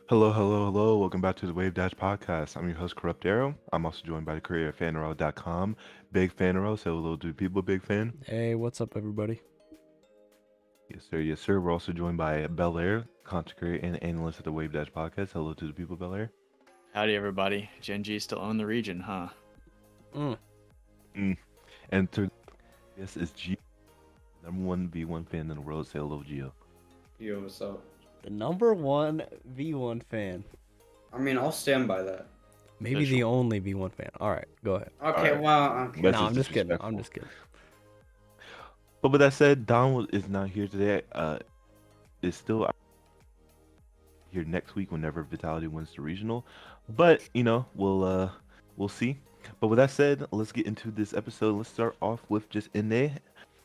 Hello, hello, hello. Welcome back to the Wavedash Podcast. I'm your host, Corrupt Arrow. I'm also joined by the creator of fanarrow.com. Big Fanarrow. Say hello to the people, big fan. Hey, what's up, everybody? Yes, sir. Yes, sir. We're also joined by Bel Air, content creator and analyst of the Wavedash Podcast. Hello to the people, Bel Air. Howdy, everybody. GenG still own the region, huh? Mm. Mm. And to this is G, number one V1 fan in the world. Say hello, Gio. Yo, what's up? The number one V1 fan. I mean, I'll stand by that. Maybe the only V1 fan. All right, go ahead. Okay, Alright. well, okay. That's No, just I'm just kidding. disrespectful. I'm just kidding. But with that said, Don is not here today. Is still here next week whenever Vitality wins the regional. But we'll see. But with that said, let's get into this episode. Let's start off with just Ine.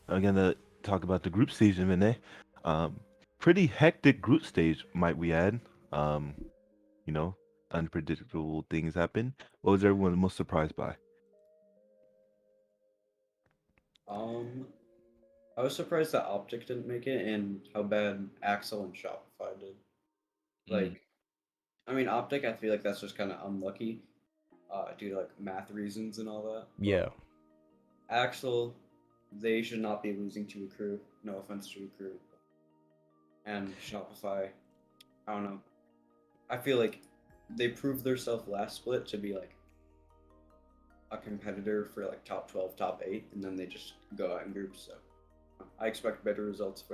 I'm gonna talk about the group stage of Ine. Pretty hectic group stage, might we add. Um, you know, Unpredictable things happen. What was everyone most surprised by? Um, I was surprised that Optic didn't make it and how bad Axel and Shopify did. Like, I mean, Optic, I feel like that's just kind of unlucky, due to like math reasons and all that. Yeah. Axel, they should not be losing to a crew. No offense to a crew. And Shopify, I don't know. I feel like they proved themselves last split to be like a competitor for like top 12, top 8, and then they just go out in groups. So I expect better results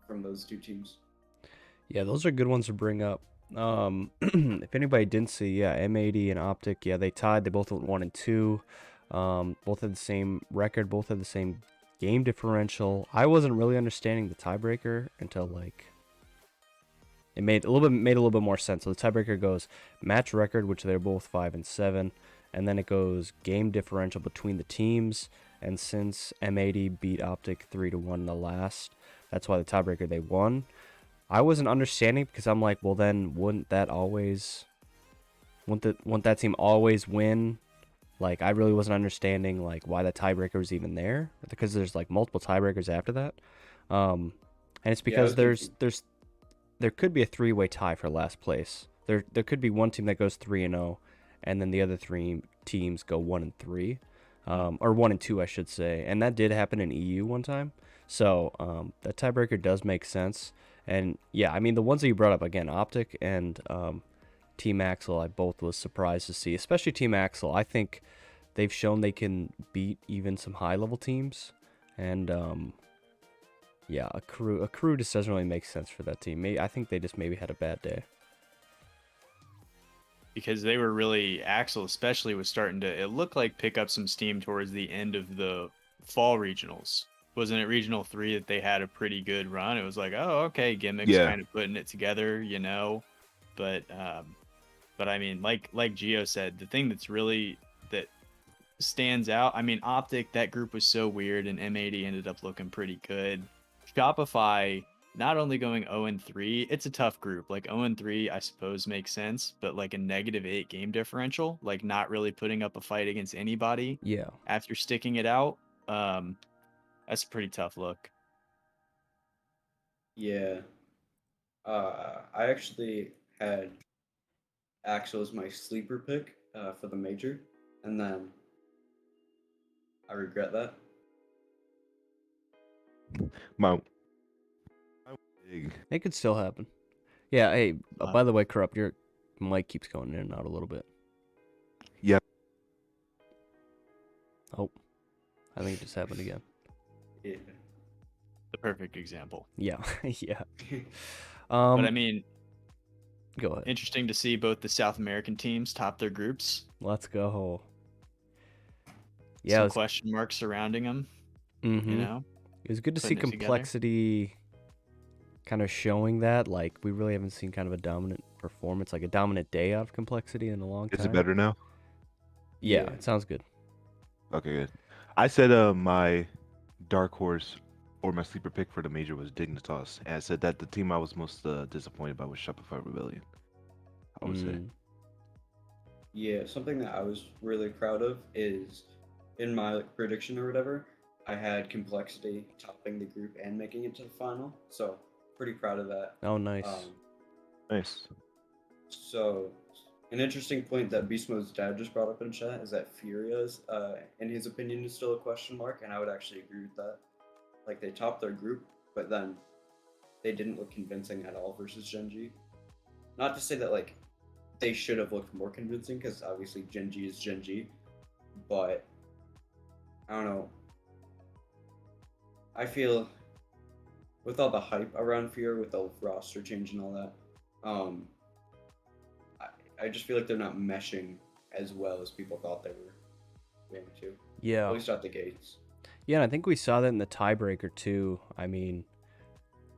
from those two teams. Yeah, those are good ones to bring up. If anybody didn't see, yeah, M80 and Optic, yeah, they tied. They both went 1 and 2. Both had the same record, both had the same game differential. I wasn't really understanding the tiebreaker until like it made a little bit more sense. So the tiebreaker goes match record, which they're both 5 and 7, and then it goes game differential between the teams. And since M80 beat Optic 3-1 in the last, that's why the tiebreaker they won. I wasn't understanding because I'm like, well then wouldn't that team always win? Like I really wasn't understanding like why the tiebreaker was even there because there's like multiple tiebreakers after that. And it's because there could be a three-way tie for last place. There could be one team that goes 3-0, and then the other three teams go 1 and 3, or 1 and 2, I should say. And that did happen in EU one time. So that tiebreaker does make sense. And yeah, I mean the ones that you brought up again, Optic and Team Axel, I both was surprised to see, especially Team Axel. I think they've shown they can beat even some high-level teams, and yeah, a crew just doesn't really make sense for that team. I think they just maybe had a bad day. Because they were really, Axel especially was starting to, it looked like pick up some steam towards the end of the fall regionals. Wasn't it regional 3 that they had a pretty good run? It was like, oh, okay, gimmicks Yeah. kind of putting it together, you know. But I mean, like Gio said, the thing that stands out, I mean, Optic, that group was so weird, and M80 ended up looking pretty good. Shopify, not only going 0-3, it's a tough group. Like 0-3, I suppose makes sense, but like a -8 game differential, like not really putting up a fight against anybody Yeah. after sticking it out, that's a pretty tough look. Yeah. I actually had Axel as my sleeper pick for the major, and then I regret that. My big. It could still happen. Yeah, hey, by the way, Corrupt, your mic keeps going in and out a little bit. Yeah. Oh, I think it just happened again. Yeah. The perfect example. Yeah, yeah. But I mean, go ahead. interesting to see both the South American teams top their groups. Let's go. Yeah, Some question marks surrounding them. Mm-hmm. You know, it was good to see putting it complexity kind of showing that. Like, we really haven't seen kind of a dominant performance, like a dominant day out of complexity in a long time. Is it better now? Yeah, Yeah. it sounds good. Okay, good. I said my dark horse or my sleeper pick for the major was Dignitas, and I said that the team I was most disappointed by was Shopify Rebellion. I would say. Yeah, something that I was really proud of is in my like, prediction or whatever, I had complexity topping the group and making it to the final. So pretty proud of that. Oh, nice. Nice. So, an interesting point that Beast Mode's dad just brought up in chat is that Furia's, in his opinion, is still a question mark, and I would actually agree with that. Like, they topped their group, but then they didn't look convincing at all versus GenG. Not to say that, like, they should have looked more convincing, because obviously GenG is GenG, but I don't know. I feel with all the hype around Fear, with the roster change and all that, I just feel like they're not meshing as well as people thought they were going to. Yeah. At least out the gates. Yeah, and I think we saw that in the tiebreaker too. I mean,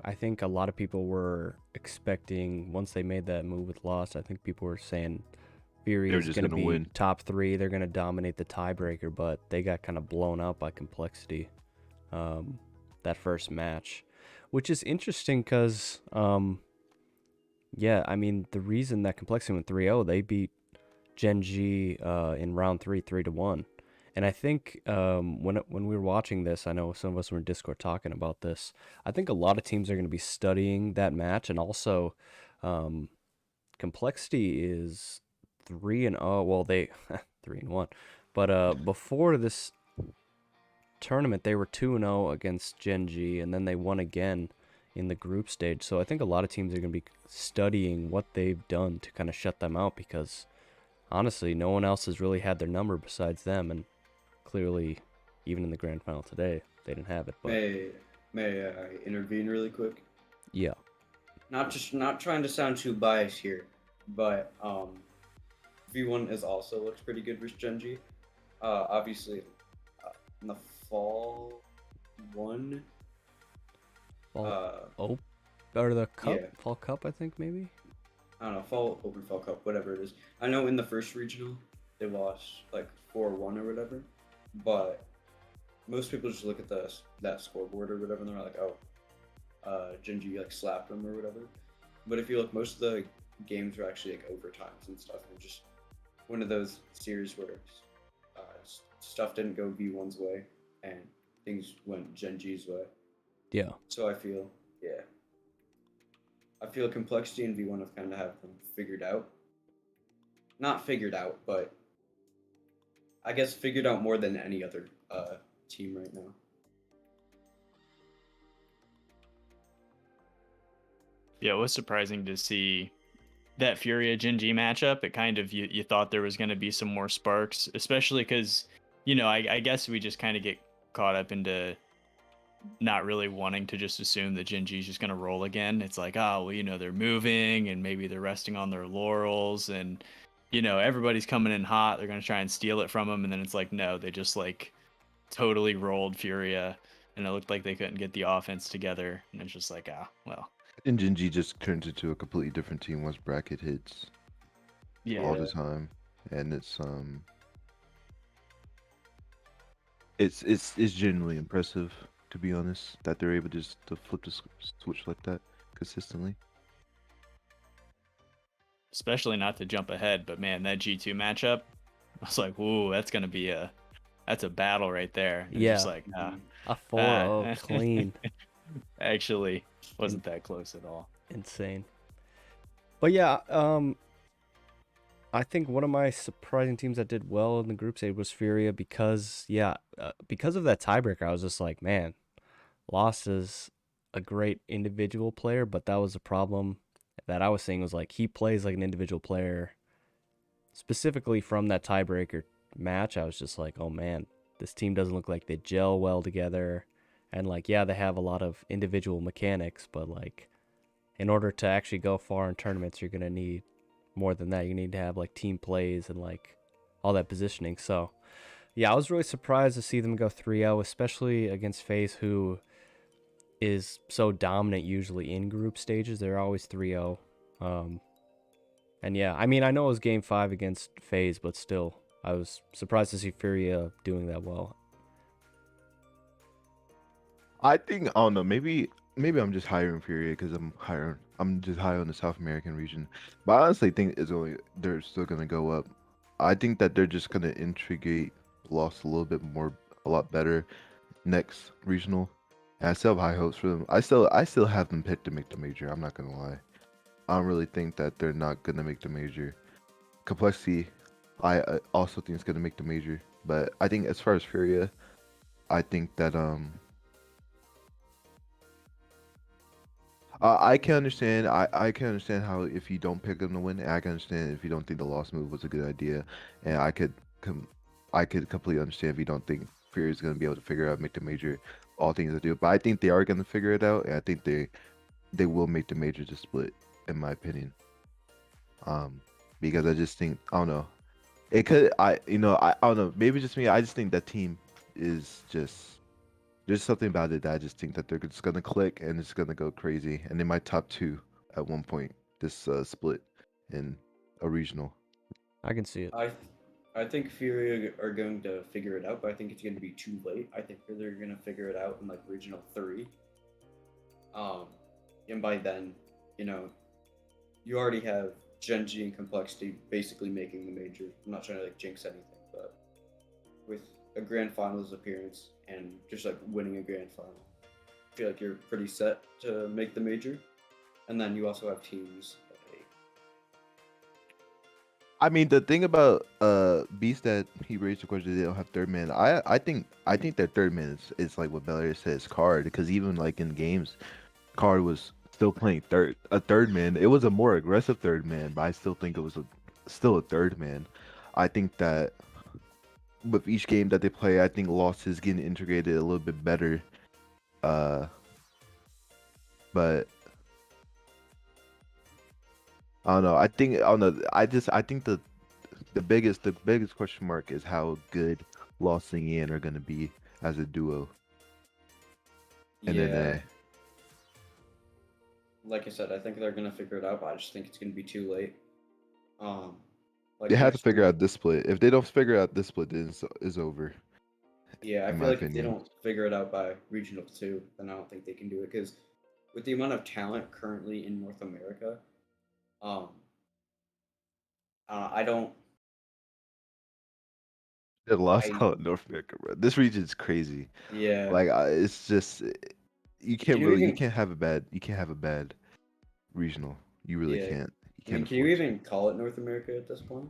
I think a lot of people were expecting, once they made that move with Lost, I think people were saying Fury They're is just going to gonna be win. top 3. They're going to dominate the tiebreaker, but they got kind of blown out by Complexity that first match, which is interesting because, yeah, I mean, the reason that Complexity went 3-0, they beat GenG in round 3, 3-1. And I think when we were watching this, I know some of us were in Discord talking about this. I think a lot of teams are going to be studying that match, and also Complexity is 3-0. Well, they 3-1, but before this tournament, they were 2-0 against GenG, and then they won again in the group stage. So I think a lot of teams are going to be studying what they've done to kind of shut them out, because honestly, no one else has really had their number besides them, and clearly, even in the grand final today, they didn't have it. But May I intervene really quick? yeah, Not trying to sound too biased here, but V1 is also looks pretty good versus GenG. Obviously, in the fall one. or the cup, yeah. fall cup, I think maybe. I don't know, fall open fall cup, whatever it is. I know in the first regional they lost like 4-1 or whatever, but most people just look at that scoreboard or whatever and they're like, oh, GenG like slapped them or whatever. But if you look, most of the games were actually like overtimes and stuff, and just one of those series where stuff didn't go V1's way and things went GenG's way. Yeah. So I feel Complexity and V1 have kind of have them figured out. Not figured out, but I guess figured out more than any other team right now. Yeah, it was surprising to see that Furia GenG matchup. It kind of, you thought there was going to be some more sparks, especially because, I guess we just kind of get caught up into not really wanting to just assume that GenG is just going to roll again. It's like, oh, well, they're moving and maybe they're resting on their laurels and, everybody's coming in hot. They're going to try and steal it from them. And then it's like, no, they just like totally rolled Furia and it looked like they couldn't get the offense together. And it's just like, well. And GenG just turns into a completely different team once bracket hits. Yeah. All the time. And it's genuinely impressive, to be honest, that they're able just to flip the switch like that consistently. Especially not to jump ahead, but man, that G2 matchup, I was like, "Ooh, that's gonna be that's a battle right there." It's Yeah. just like, a 4-0 clean. Actually, wasn't that close at all. Insane. But yeah, I think one of my surprising teams that did well in the group stage was Furia because of that tiebreaker. I was just like, man, Lost is a great individual player, but that was a problem that I was seeing, was like he plays like an individual player. Specifically from that tiebreaker match, I was just like, oh man, this team doesn't look like they gel well together. And like, yeah, they have a lot of individual mechanics, but like in order to actually go far in tournaments, you're going to need more than that. You need to have like team plays and like all that positioning. So yeah, I was really surprised to see them go 3-0, especially against FaZe, who is so dominant usually in group stages. They're always 3-0. And yeah, I mean, I know it was game 5 against FaZe, but still, I was surprised to see Furia doing that well. I don't know, maybe I'm just higher in Furia because I'm just high on the South American region. But I honestly think they're still gonna go up. I think that they're just gonna integrate Lost a lot better next regional. And I still have high hopes for them. I still have them picked to make the major. I'm not gonna lie. I don't really think that they're not gonna make the major. Complexity, I also think it's gonna make the major, but I think as far as Furia, I think that I can understand. I can understand how if you don't pick them to win, and I can understand if you don't think the lost move was a good idea, and I could completely understand if you don't think Fury is going to be able to figure out make the major, all things to do. But I think they are going to figure it out, and I think they will make the major to split, in my opinion. Because I just think I don't know. It could I don't know. Maybe just me. I just think that team is just there's something about it that I just think that they're just gonna click and it's gonna go crazy, and they might top two at one point this split in a regional. I can see it. I think Fury are going to figure it out, but I think it's going to be too late. I think they're going to figure it out in like regional 3. Um, and by then, you know, you already have GenG and Complexity basically making the major. I'm not trying to like jinx anything, but with a grand finals appearance and just like winning a grand final, I feel like you're pretty set to make the major. And then you also have teams. I mean, the thing about Beast that he raised the question they don't have third man. I think their third man is like what Belair says, Card, because even like in games, Card was still playing a third man. It was a more aggressive third man, but I still think it was still a third man. I think that with each game that they play, I think Lost is getting integrated a little bit better. But I don't know. I don't know. I think the biggest question mark is how good Lost and Yan are gonna be as a duo. And Yeah. then Like I said, I think they're gonna figure it out, but I just think it's gonna be too late. Like they have to next figure week- out this split. If they don't figure out this split, then it's over. Yeah, I in feel my like if they opinion. don't figure it out by regional 2, then I don't think they can do it. Because with the amount of talent currently in North America, um, I don't. They lost I out in North America, bro. This region's crazy. yeah. Like it's just Can you you even? can't have a bad regional. You really Yeah. can't. You I mean, can't can you afford to. even call it North America at this point?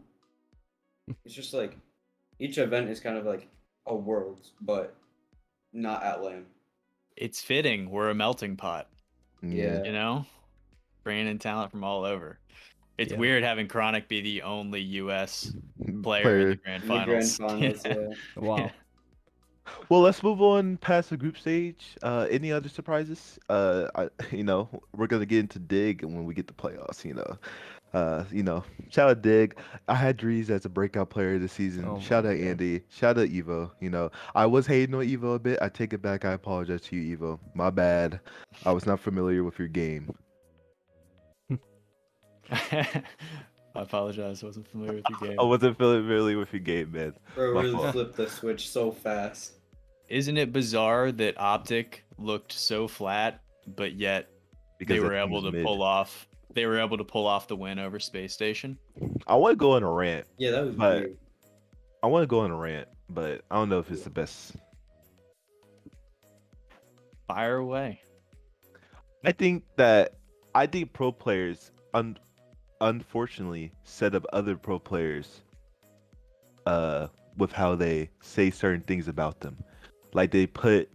It's just like each event is kind of like a world, but not at LAN. It's fitting. We're a melting pot, Yeah. you know, bringing in talent from all over. It's Yeah. weird having Chronic be the only U.S. player in Player. the grand In the grand finals. finals, yeah. Wow. Well, let's move on past the group stage. Any other surprises? We're gonna get into Dig when we get the playoffs. Shout out Dig. I had Drees as a breakout player this season. Oh Shout my out God. Andy. Shout out Evo. I was hating on Evo a bit. I take it back. I apologize to you, Evo. My bad. I was not familiar with your game. I apologize. I wasn't familiar with your game. I wasn't familiar with your game, man. Bro My really fault. flipped the switch so fast. Isn't it bizarre that Optic looked so flat, but yet Because they that were team able is to mid. pull off? They were able to pull off the win over Space Station. I want to go on a rant, Yeah, that was but weird. I want to go on a rant, but I don't know if it's the best. Fire away. I think pro players unfortunately set up other pro players with how they say certain things about them. Like they put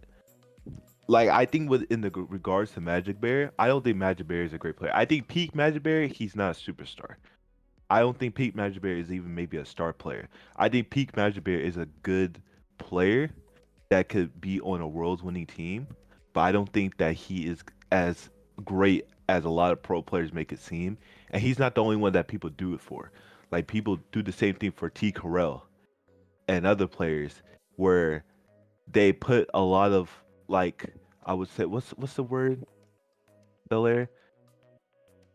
I think in the regards to Magic Bear, I don't think Magic Bear is a great player. I think peak Magic Bear, he's not a superstar. I don't think peak Magic Bear is even maybe a star player. I think peak Magic Bear is a good player that could be on a world's winning team, but I don't think that he is as great as a lot of pro players make it seem. And he's not the only one that people do it for. Like people do the same thing for T. Carell and other players where they put a lot of I would say what's the word, Belair?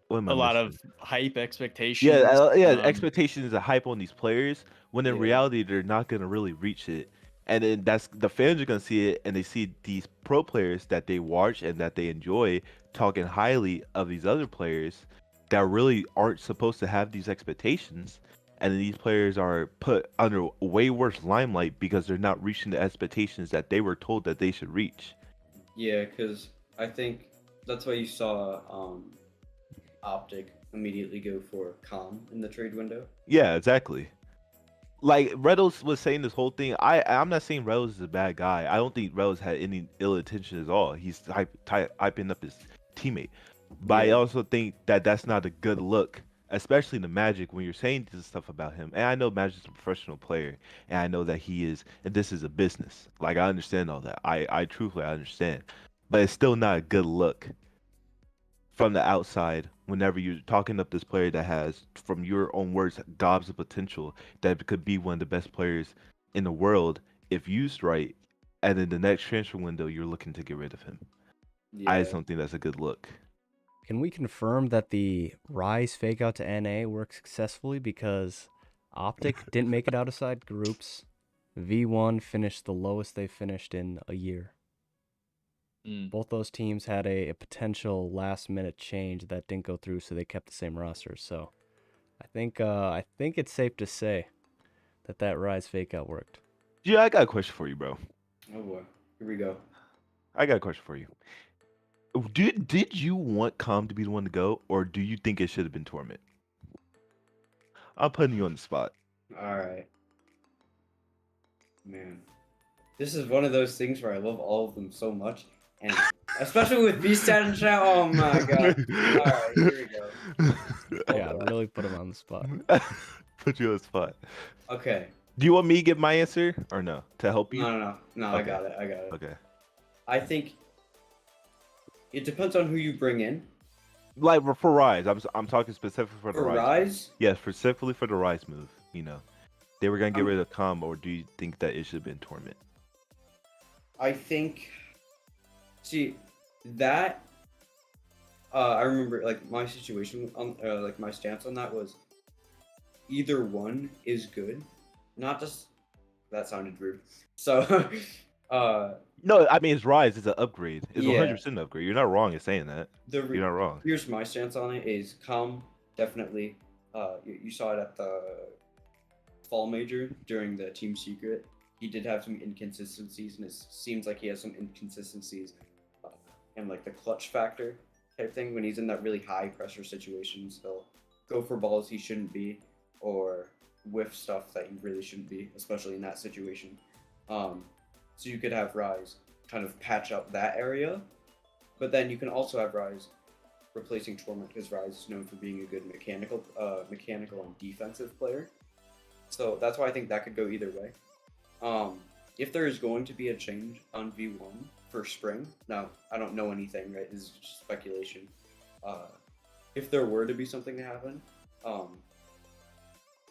What am I A lot missing? of hype Yeah, expectations. expectations and hype on these players when in Yeah. reality they're not gonna really reach it. And then that's the fans are gonna see it and they see these pro players that they watch and that they enjoy talking highly of these other players that really aren't supposed to have these expectations. And then these players are put under way worse limelight because they're not reaching the expectations that they were told that they should reach. Yeah, because I think that's why you saw Optic immediately go for Calm in the trade window. Yeah, exactly. Like Reynolds was saying this whole thing. I'm not saying Reynolds is a bad guy. I don't think Reynolds had any ill intention at all. He's hyping up his teammate, but I Yeah. also think that that's not a good look, especially in the Magic when you're saying this stuff about him. And I know Magic's a professional player, and I know that he is, and this is a business. Like I understand all that. I truthfully I understand, but it's still not a good look from the outside whenever you're talking up this player that has, from your own words, gobs of potential that could be one of the best players in the world if used right, and in the next transfer window you're looking to get rid of him. I Yeah. just don't think that's a good look. Can we confirm that the Rise fake out to NA worked successfully because Optic didn't make it outside groups? V1 finished the lowest they finished in a year. Both those teams had a potential last minute change that didn't go through, so they kept the same roster. So I think it's safe to say that Rise fake out worked. Yeah, I got a question for you, bro. Oh boy. Here we go. I got a question for you. Did you want Com to be the one to go, or do you think it should have been Torment? I'm putting you on the spot. All right. Man. This is one of those things where I love all of them so much. And especially with B-Stat and chat. Oh my god. Alright, here we go. Yeah, on. really put him on the spot. Put you on the spot. Okay. Do you want me to give my answer or no to help you? No, Okay. I got it. Okay. I think it depends on who you bring in. Like for Rise, I'm talking specifically for the For Rise. Rise, Yeah, specifically for the Rise move. You know, they were gonna get I'm- rid of Com, or do you think that it should have been Torment? I think. See, that. I remember like my situation on like my stance on that was either one is good, not just that sounded rude. So, No, I mean it's Rise. It's an upgrade. It's Yeah. 100% an upgrade. You're not wrong in saying that. the You're not wrong. here's my stance on it is Calm definitely. You saw it at the fall major during the team secret. He did have some inconsistencies, and it seems like he has some inconsistencies in like the clutch factor type thing. When he's in that really high pressure situations, he'll go for balls he shouldn't be, or whiff stuff that he really shouldn't be, especially in that situation. So you could have Rise kind of patch up that area, but then you can also have Rise replacing Torment because Rise is known for being a good mechanical and defensive player. So that's why I think that could go either way. If there is going to be a change on V1 for spring, now I don't know anything, right? This is just speculation. If there were to be something to happen,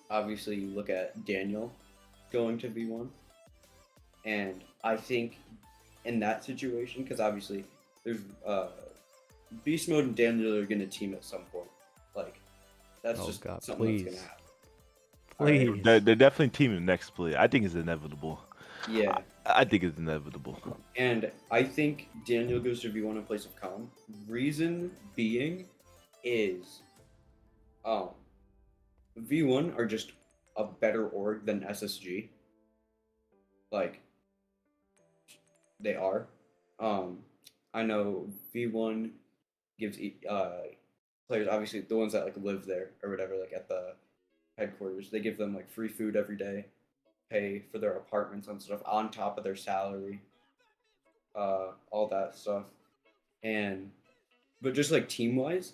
obviously you look at Daniel going to V1, and I think in that situation, because obviously there's Beast Mode and Daniel are gonna team at some point. Like that's Oh, just God, something please. that's gonna happen. Please. They're definitely teaming next split. I think it's inevitable. Yeah. I think it's inevitable. And I think Daniel goes to V1 in place of Calm. Reason being is V1 are just a better org than SSG. Like they are. I know V1 gives players, obviously the ones that like live there or whatever, like at the headquarters, they give them like free food every day, pay for their apartments and stuff on top of their salary, all that stuff. But just like team wise,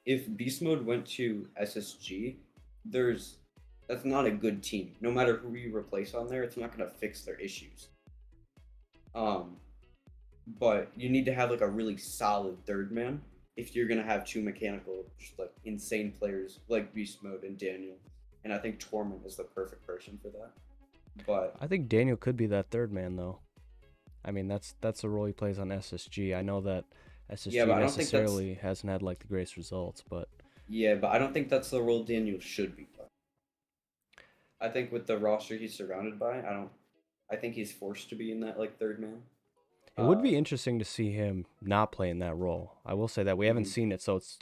if Beast Mode went to SSG, that's not a good team. No matter who you replace on there, it's not gonna fix their issues. But you need to have like a really solid third man if you're gonna have two mechanical, just like insane players like Beast Mode and Daniel. And I think Torment is the perfect person for that. But I think Daniel could be that third man though. I mean, that's the role he plays on SSG. I know that SSG Yeah, but I don't think necessarily hasn't had like the greatest results, but yeah, but I don't think that's the role Daniel should be playing. I think with the roster he's surrounded by, I think he's forced to be in that like third man. it would be interesting to see him not play in that role. I will say that we haven't Mhm. seen it, so it's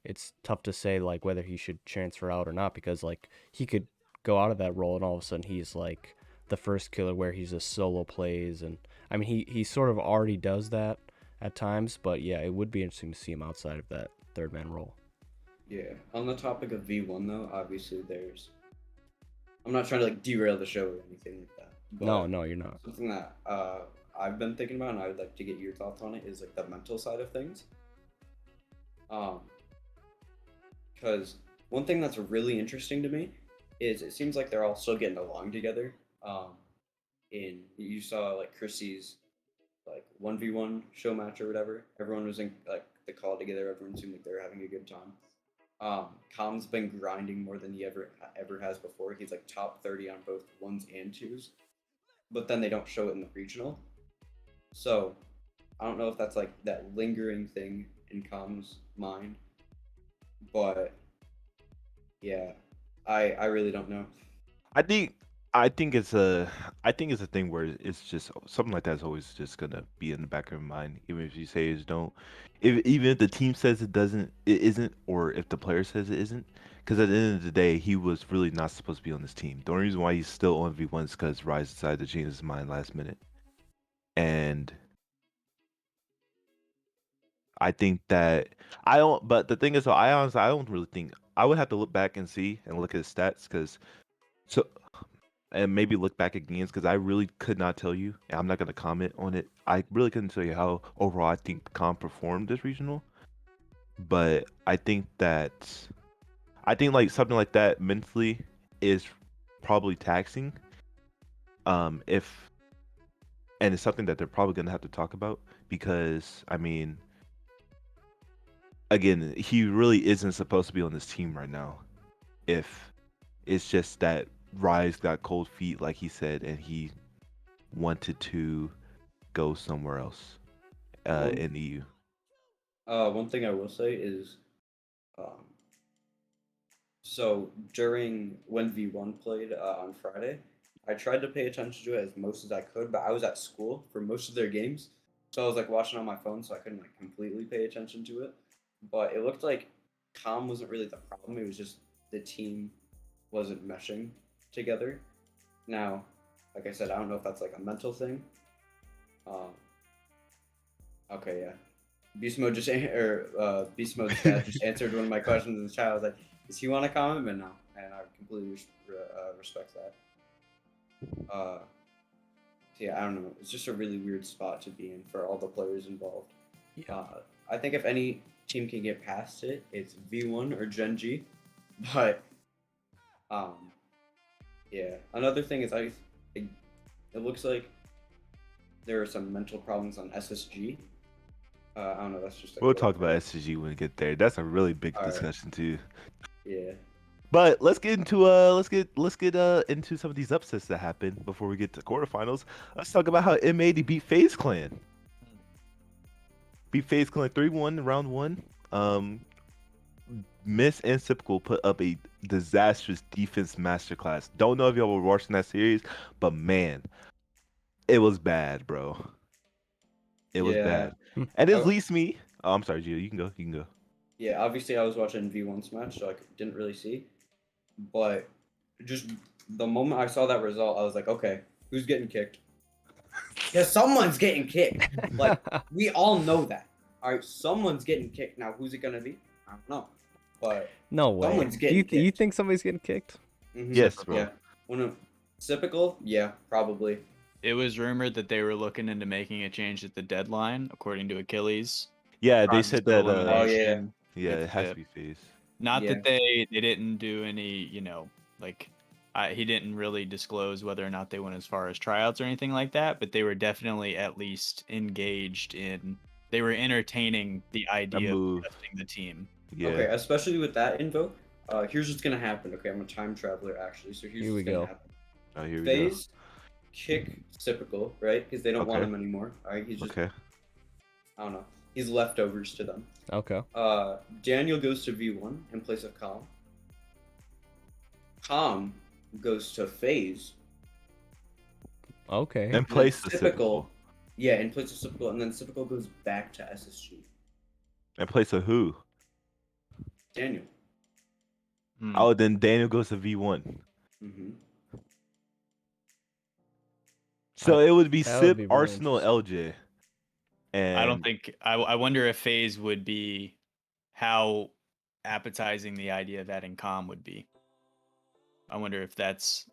it's tough to say like whether he should transfer out or not, because like he could go out of that role and all of a sudden he's like the first killer where he's just solo plays, and I mean he sort of already does that at times, but yeah, it would be interesting to see him outside of that third man role. Yeah. On the topic of V1 though, obviously I'm not trying to like derail the show or anything like that. No, But you're not. something that I've been thinking about and I would like to get your thoughts on it is like the mental side of things. Because one thing that's really interesting to me is it seems like they're all still getting along together. You saw like Chrissy's like 1v1 show match or whatever. Everyone was in like the call together. Everyone seemed like they were having a good time. Com's been grinding more than he ever has before. He's like top 30 on both ones and twos, but then they don't show it in the regional. So I don't know if that's like that lingering thing in Com's mind, but yeah, I really don't know. I think I think it's a thing where it's just something like that's always just gonna be in the back of your mind, even if you say it don't, even if the team says it isn't, or if the player says it isn't, because at the end of the day, he was really not supposed to be on this team. The only reason why he's still on V1 is because Rise decided to change his mind last minute, and I think that I don't. But the thing is, though, I honestly I don't really think I would have to look back and see and look at his stats because. So and maybe look back at games because I really could not tell you. And I'm not gonna comment on it. I really couldn't tell you how overall I think the comp performed this regional. But I think like something like that mentally is probably taxing. If and it's something that they're probably gonna have to talk about because I mean, again, he really isn't supposed to be on this team right now. If it's just that Rise got cold feet, like he said, and he wanted to go somewhere else One, in the EU. one thing I will say is, um, so during when V1 played on Friday, I tried to pay attention to it as most as I could, but I was at school for most of their games, so I was like watching on my phone, so I couldn't like completely pay attention to it. But it looked like Com wasn't really the problem; it was just the team wasn't meshing together. Now, like I said, I don't know if that's like a mental thing. Um, okay, yeah. Beast Mode's dad just answered one of my questions in the chat. I was like, "Does he want to comment?" But no, and I completely respect that. So yeah, I don't know. It's just a really weird spot to be in for all the players involved. Yeah. I think if any team can get past it, it's V1 or GenG. But yeah. Another thing is it looks like there are some mental problems on SSG. I don't know. That's just a We'll quote talk from about it. SCG when we get there. That's a really big All right. discussion too. Yeah. But let's get into into some of these upsets that happened before we get to quarterfinals. Let's talk about how M80 beat FaZe Clan. Beat FaZe Clan 3-1 in round one. Miss and Typical put up a disastrous defense masterclass. Don't know if y'all were watching that series, but man, it was bad, bro. It was Yeah. bad. And it Oh, leads me. Oh, I'm sorry, Gio. You can go. You can go. yeah. Obviously, I was watching V1's match, so I didn't really see. But just the moment I saw that result, I was like, okay, who's getting kicked? Yeah, someone's getting kicked. Like we all know that. All right, someone's getting kicked. Now, who's it gonna be? I don't know, but No way. someone's You getting you kicked. think somebody's getting kicked? Yes, bro. Yeah. Typical? Yeah, probably. It was rumored that they were looking into making a change at the deadline, according to Achilles. Yeah, they Process said of that. Oh yeah. elimination Yeah, with it has to Fip. be FaZe. Not Yeah. that they didn't do any, like he didn't really disclose whether or not they went as far as tryouts or anything like that, but they were definitely at least engaged in. They were entertaining the idea of move. testing the team. Yeah. Okay, especially with that info. Here's what's gonna happen. Okay, I'm a time traveler actually, so here's Here we what's gonna go. happen. Oh, here we go. FaZe kick Typical, right? Because they don't want Okay. him anymore. All right, he's just Okay. I don't know. He's leftovers to them. Okay. Daniel goes to V1 in place of Calm. Calm goes to FaZe. Okay. And place the Typical. typical. Yeah, in place of Typical, and then Typical goes back to SSG. And place of who? Daniel. Hmm. Oh, then Daniel goes to V1. Mm-hmm. So it would be that would Sip, be really Arsenal, LJ. And I don't think. I wonder if FaZe would be how appetizing the idea of adding calm would be. I wonder if that's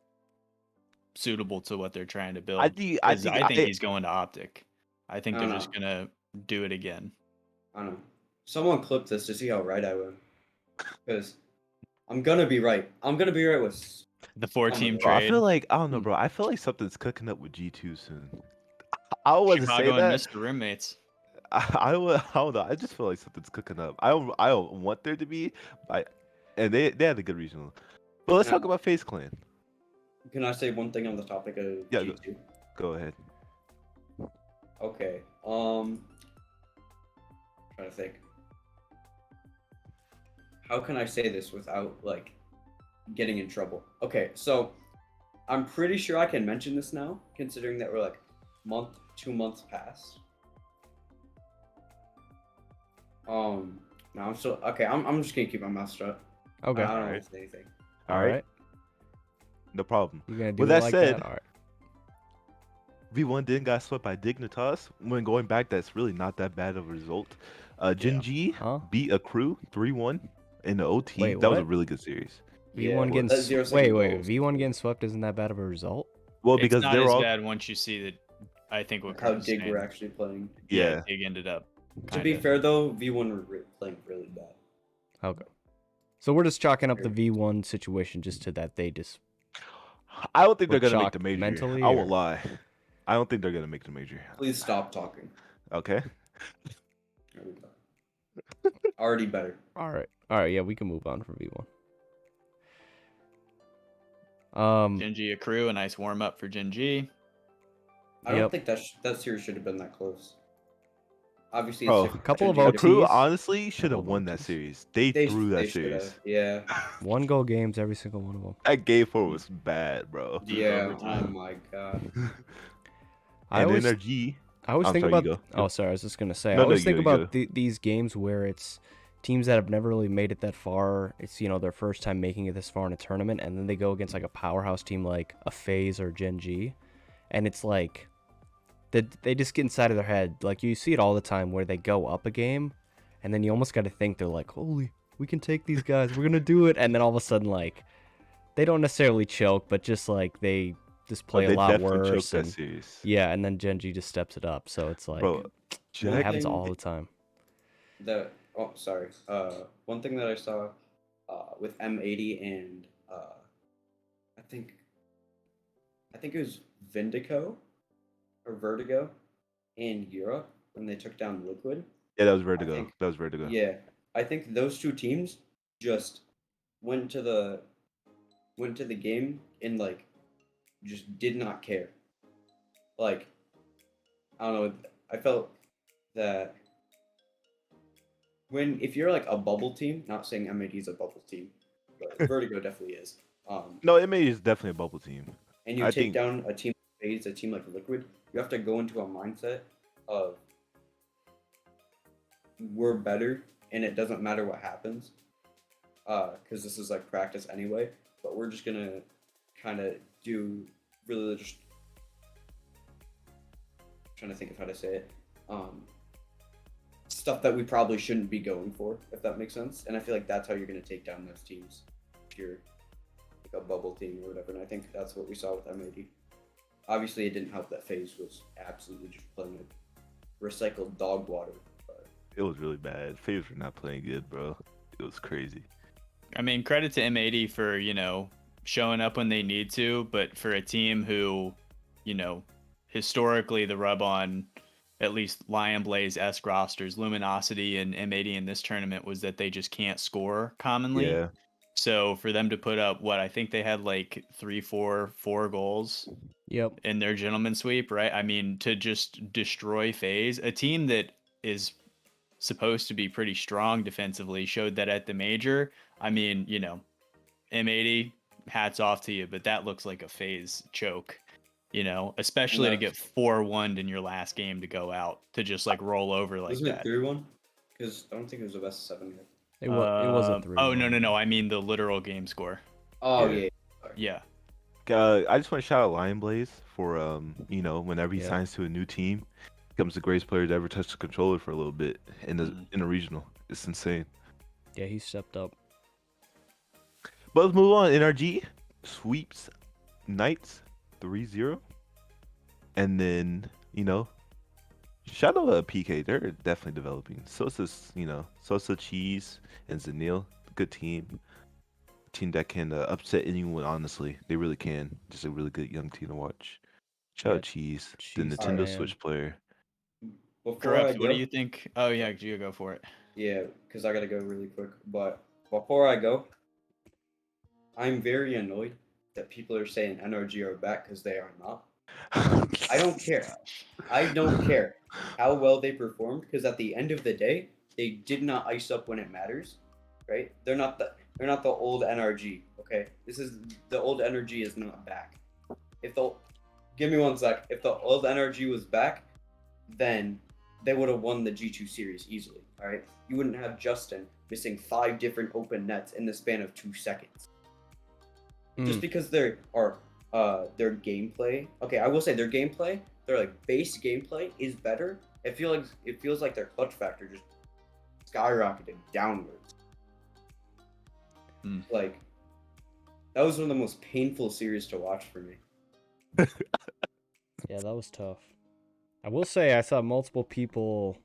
suitable to what they're trying to build. I 'Cause think I think he's going to Optic. I think I they're don't just gonna do it again. I don't know. Someone clip this to see how right I am. Because I'm gonna be right. I'm gonna be right with The 4-team bro, I trade. feel like I don't know, bro. I feel like something's cooking up with G2 soon. I wasn't say Chicago and that. Mr. Roommates. I don't know. I just feel like something's cooking up. I don't want there to be, and they had a good reason. But let's Now, talk about FaZe Clan. can I say one thing on the topic of Yeah, G2? Go ahead. Okay. Trying to think. How can I say this without like getting in trouble? Okay, so I'm pretty sure I can mention this now, considering that we're like 2 months past. No, I'm still okay. I'm just gonna keep my mouth shut. Okay. I don't want to say anything. All right. No problem. You're gonna do With it that like said, that? All right. V1 then got swept by Dignitas. When going back, that's really not that bad of a result. GenG Huh? beat a crew 3-1 in the OT. Wait, that was a what? really good series. V1 getting that's 0 second wait. goals. V1 getting swept isn't that bad of a result? Well, It's because not they're as all bad once you see that. I think what How Chris is Dig saying. were actually playing. yeah. Dig ended up. To be kinda- fair though, V1 were playing really bad. Okay. So we're just chalking up the V1 situation just to that they just I don't think were they're gonna make shocked the major. mentally, I won't or- lie. I don't think they're gonna make the major. Please stop talking. Okay. There we go. Already better. All right. Yeah, we can move on from V1. GenG a crew, a nice warm up for GenG. I don't Yep. think that series should have been that close. Obviously, Bro, it's different. couple of Gen G A crew OTs. honestly should have Hold won on, that please. series. They threw that should series. have. Yeah. 1-goal games, every single one of them. That game 4 was bad, bro. Deep Yeah. Oh overtime. my god. I And always then their G. I always I'm think sorry, you about. go. Oh, sorry. I was just gonna say. No, I no, always you think go, you about these games where it's teams that have never really made it that far. It's their first time making it this far in a tournament, and then they go against like a powerhouse team like a FaZe or GenG, and it's like they just get inside of their head. Like you see it all the time where they go up a game, and then you almost got to think they're like, holy, we can take these guys. We're gonna do it, and then all of a sudden like they don't necessarily choke, but just like they just play They a lot definitely worse. choked that And, series. yeah, and then GenG just steps it up. So it's like Bro, it Jack, happens all the time. Sorry. One thing that I saw with M80 and I think it was Vindico or Vertigo in Europe when they took down Liquid. yeah, that was Vertigo. think- That was Vertigo. Yeah, I think those two teams just went to the game and like just did not care. Like I don't know. I felt that if you're like a bubble team, not saying M80 is a bubble team, but Vertigo definitely is. No, it is definitely a bubble team. And you I take think- down a team like FaZe, a team like Liquid, you have to go into a mindset of we're better and it doesn't matter what happens. Because this is like practice anyway, but we're just gonna kind of do really just trying to think of how to say it. Stuff that we probably shouldn't be going for, if that makes sense. And I feel like that's how you're gonna take down those teams. If you're like a bubble team or whatever, and I think that's what we saw with M80. Obviously, it didn't help that FaZe was absolutely just playing like recycled dog water. But It was really bad. FaZe were not playing good, bro. It was crazy. I mean, credit to M80 for, showing up when they need to, but for a team who, historically the rub on at least Lion Blaze-esque rosters, Luminosity and M80 in this tournament was that they just can't score commonly. Yeah. So for them to put up I think they had like 4 goals Yep. in their gentleman sweep, right? I mean, to just destroy FaZe, a team that is supposed to be pretty strong defensively, showed that at the major. I mean, M80, hats off to you, but that looks like a FaZe choke, especially to get 4-1'd in your last game to go out, to just like roll over like wasn't that. it 3-1? Because I don't think it was a best of 7 yet. It wasn't 3. Oh, no. I mean the literal game score. Oh Yeah. yeah. Yeah. I just want to shout out Lion Blaze for whenever he Yeah. signs to a new team, becomes the greatest player to ever touch the controller for a little bit in the regional. It's insane. Yeah, he stepped up. But let's move on. NRG sweeps Knights 3-0. And then, shout out to PK. They're definitely developing. Sosa, Cheese, and Zanil. Good team. Team that can upset anyone, honestly. They really can. Just a really good young team to watch. Shout Yeah, out Cheese, the Cheese is the Nintendo man. Switch player. Before I Corrupt, what do go, you think? Oh yeah, Gio, go for it. yeah, because I gotta go really quick. But before I go, I'm very annoyed that people are saying NRG are back because they are not. I don't care. I don't care how well they performed because at the end of the day, they did not ice up when it matters, right? They're not the old NRG. Okay, this is the old energy is not back. If the Give me one sec. If the old NRG was back, then they would have won the G2 series easily. All right, you wouldn't have Justin missing 5 different open nets in the span of 2 seconds. Just because their gameplay. Okay, I will say their gameplay, their like base gameplay is better. It feels like their clutch factor just skyrocketed downwards. Like that was one of the most painful series to watch for me. Yeah, that was tough. I will say I saw multiple people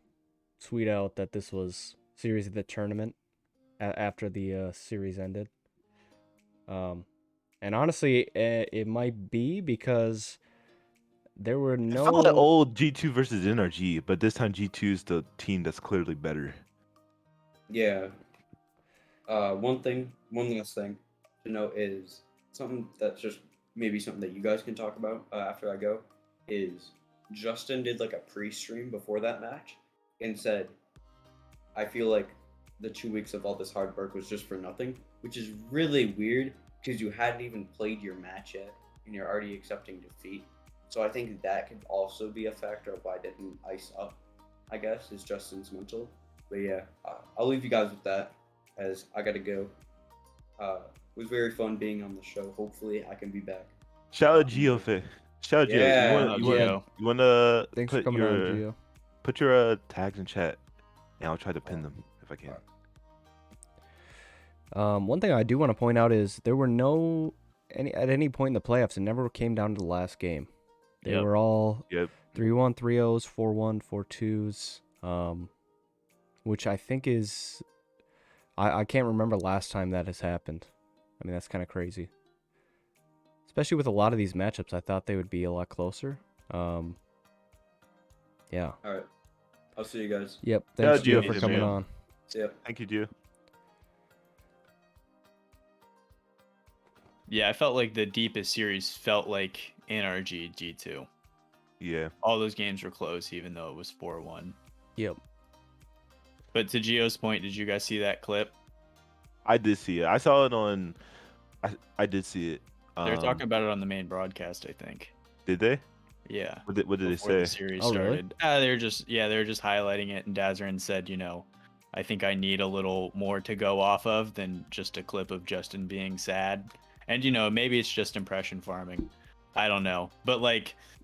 tweet out that this was series of the tournament after the series ended. And honestly, it might be because there were It's all the no. old G2 versus NRG, but this time G2 is the team that's clearly better. Yeah. One last thing to note is something that's just maybe something that you guys can talk about after I go. Is Justin did like a pre-stream before that match and said, "I feel like the 2 weeks of all this hard work was just for nothing," which is really weird because you hadn't even played your match yet and you're already accepting defeat. So I think that could also be a factor of why I didn't ice up. I guess is Justin's mental. But yeah, I'll leave you guys with that as I gotta go. It was very fun being on the show. Hopefully, I can be back. Shout out Geofe. Shout out Geo. Yeah, Gio. You wanna Thanks for put coming on, your Gio. put your tags in chat, and I'll try to pin them if I can. One thing I do want to point out is there were at any point in the playoffs, it never came down to the last game. They Yep. were all Yep. 3-1, 3-0s, 4-1, 4-2s, which I think is... I can't remember last time that has happened. I mean, that's kind of crazy. Especially with a lot of these matchups, I thought they would be a lot closer. Yeah. All right. I'll see you guys. Yep. Thanks, Gio, Gio, for Gio. coming on. See ya. Thank you, Gio. Yeah, I felt like the deepest series felt like NRG G2. Yeah. All those games were close, even though it was 4-1. Yep. But to Gio's point, did you guys see that clip? I did see it. I saw it on. I did see it. They were talking about it on the main broadcast, I think. Did they? Yeah. What did they Before the say? series Oh, really? started. They were just highlighting it, and Dazarin said, I think I need a little more to go off of than just a clip of Justin being sad. And maybe it's just impression farming. I don't know. But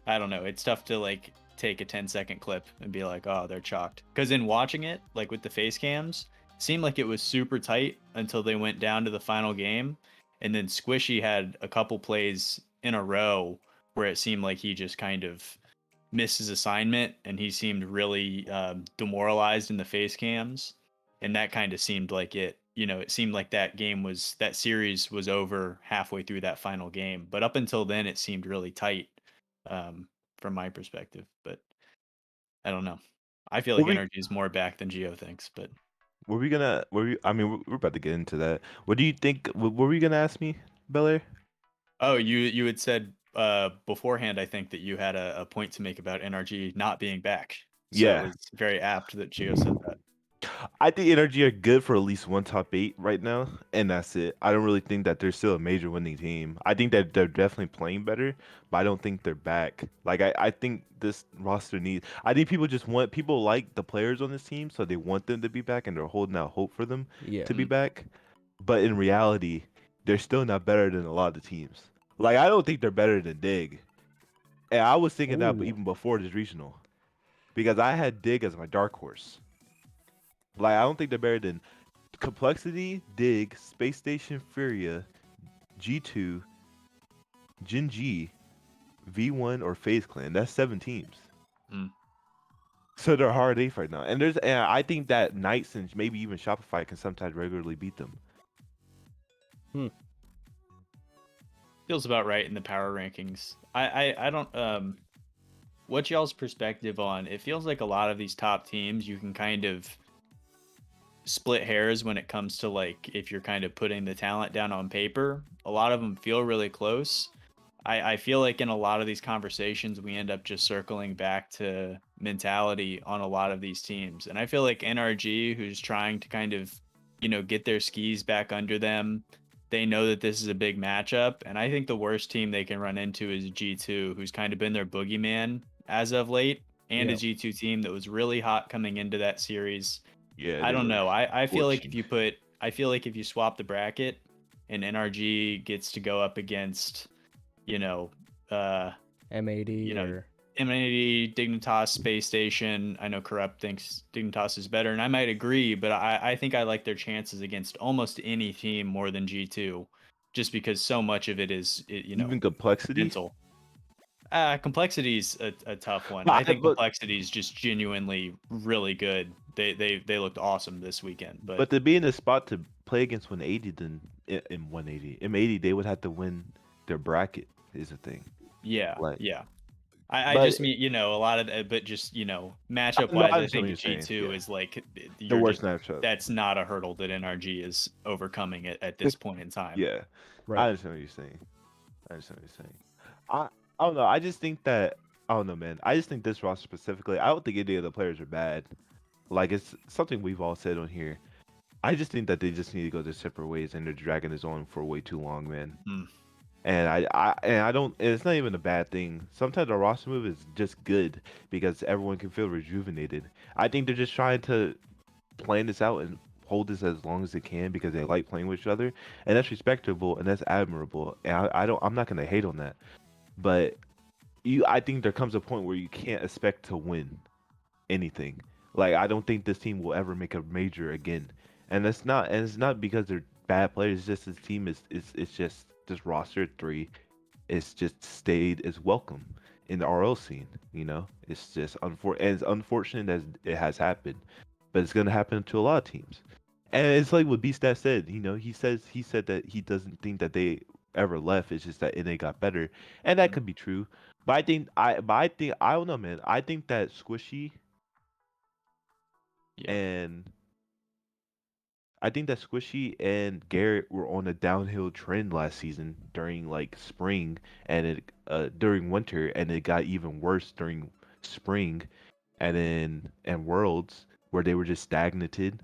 I don't know. It's tough to take a 10-second clip and be like, oh, they're chalked. Because in watching it, with the face cams, it seemed like it was super tight until they went down to the final game. And then Squishy had a couple plays in a row where it seemed like he just kind of missed his assignment and he seemed really demoralized in the face cams. And that kind of seemed like it seemed like that series was over halfway through that final game. But up until then, it seemed really tight from my perspective. But I don't know. I feel like energy is more back than Geo thinks, but I mean, we're about to get into that. What do you think? What were you gonna ask me, Belair? Oh, you had said beforehand, I think, that you had a point to make about NRG not being back. So Yeah. it was very apt that Gio said that. I think Energy are good for at least one top 8 right now, and that's it. I don't really think that they're still a major winning team. I think that they're definitely playing better, but I don't think they're back. I think this roster needs. I think people like the players on this team, so they want them to be back, and they're holding out hope for them Yeah. to be back. But in reality, they're still not better than a lot of the teams. I don't think they're better than Dig. And I was thinking that Ooh. even before this regional, because I had Dig as my dark horse. I don't think they're better than Complexity, Dig, Space Station, Furia, G2, GenG, V1, or FaZe Clan. That's 7 teams. Hmm. So they're hard eighth right now, and I think that Knights and maybe even Shopify can sometimes regularly beat them. Feels about right in the power rankings. I don't what's y'all's perspective on it? Feels like a lot of these top teams you can kind of split hairs when it comes to like if you're kind of putting the talent down on paper. A lot of them feel really close. I feel like in a lot of these conversations we end up just circling back to mentality on a lot of these teams. And I feel like NRG, who's trying to kind of, get their skis back under them, they know that this is a big matchup. And I think the worst team they can run into is G2, who's kind of been their boogeyman as of late, and a Yeah. G2 team that was really hot coming into that series. Yeah, I they don't were know. I feel like scorching. I feel like if you swap the bracket and NRG gets to go up against, you know, M80 you know, or M80, Dignitas, Space Station. I know Corrupt thinks Dignitas is better, and I might agree, but I think I like their chances against almost any team more than G2, just because so much of it is, Even Complexity. mental. Complexity's a tough one. I But, think but Complexity is just genuinely really good. They looked awesome this weekend, but but to be in a spot to play against 180, then in 180, M80, they would have to win their bracket. Is the thing. yeah, Like, yeah. I but just mean, a lot of but just, matchup no, wise, I I understand what think you're saying. G2 Yeah, is like the you're worst just matchup. that's not a hurdle that NRG is overcoming at this point in time. Yeah, I right. understand what you're saying. I understand what you're saying. I I don't know. I just think that I don't know, man. I just think this roster specifically. I don't think any of the players are bad. Like it's something we've all said on here. I just think that they just need to go their separate ways, and they're dragging this on for way too long, man. Hmm. And I don't. And it's not even a bad thing. Sometimes a roster move is just good because everyone can feel rejuvenated. I think they're just trying to plan this out and hold this as long as they can because they like playing with each other, and that's respectable and that's admirable. And I don't. I'm not gonna hate on that, but I think there comes a point where you can't expect to win anything. Like I don't think this team will ever make a major again, and it's not because they're bad players. It's just this team is it's just this roster three. It's just stayed as welcome in the RL scene. It's just and it's unfortunate as it has happened, but it's gonna happen to a lot of teams. And it's like what Beastat said. He said that he doesn't think that they ever left. It's just that NA got better, and that could be true. But I don't know, man. I think that Squishy Yeah. and I think that Squishy and Garrett were on a downhill trend last season during like spring and it during winter, and it got even worse during spring and Worlds, where they were just stagnated.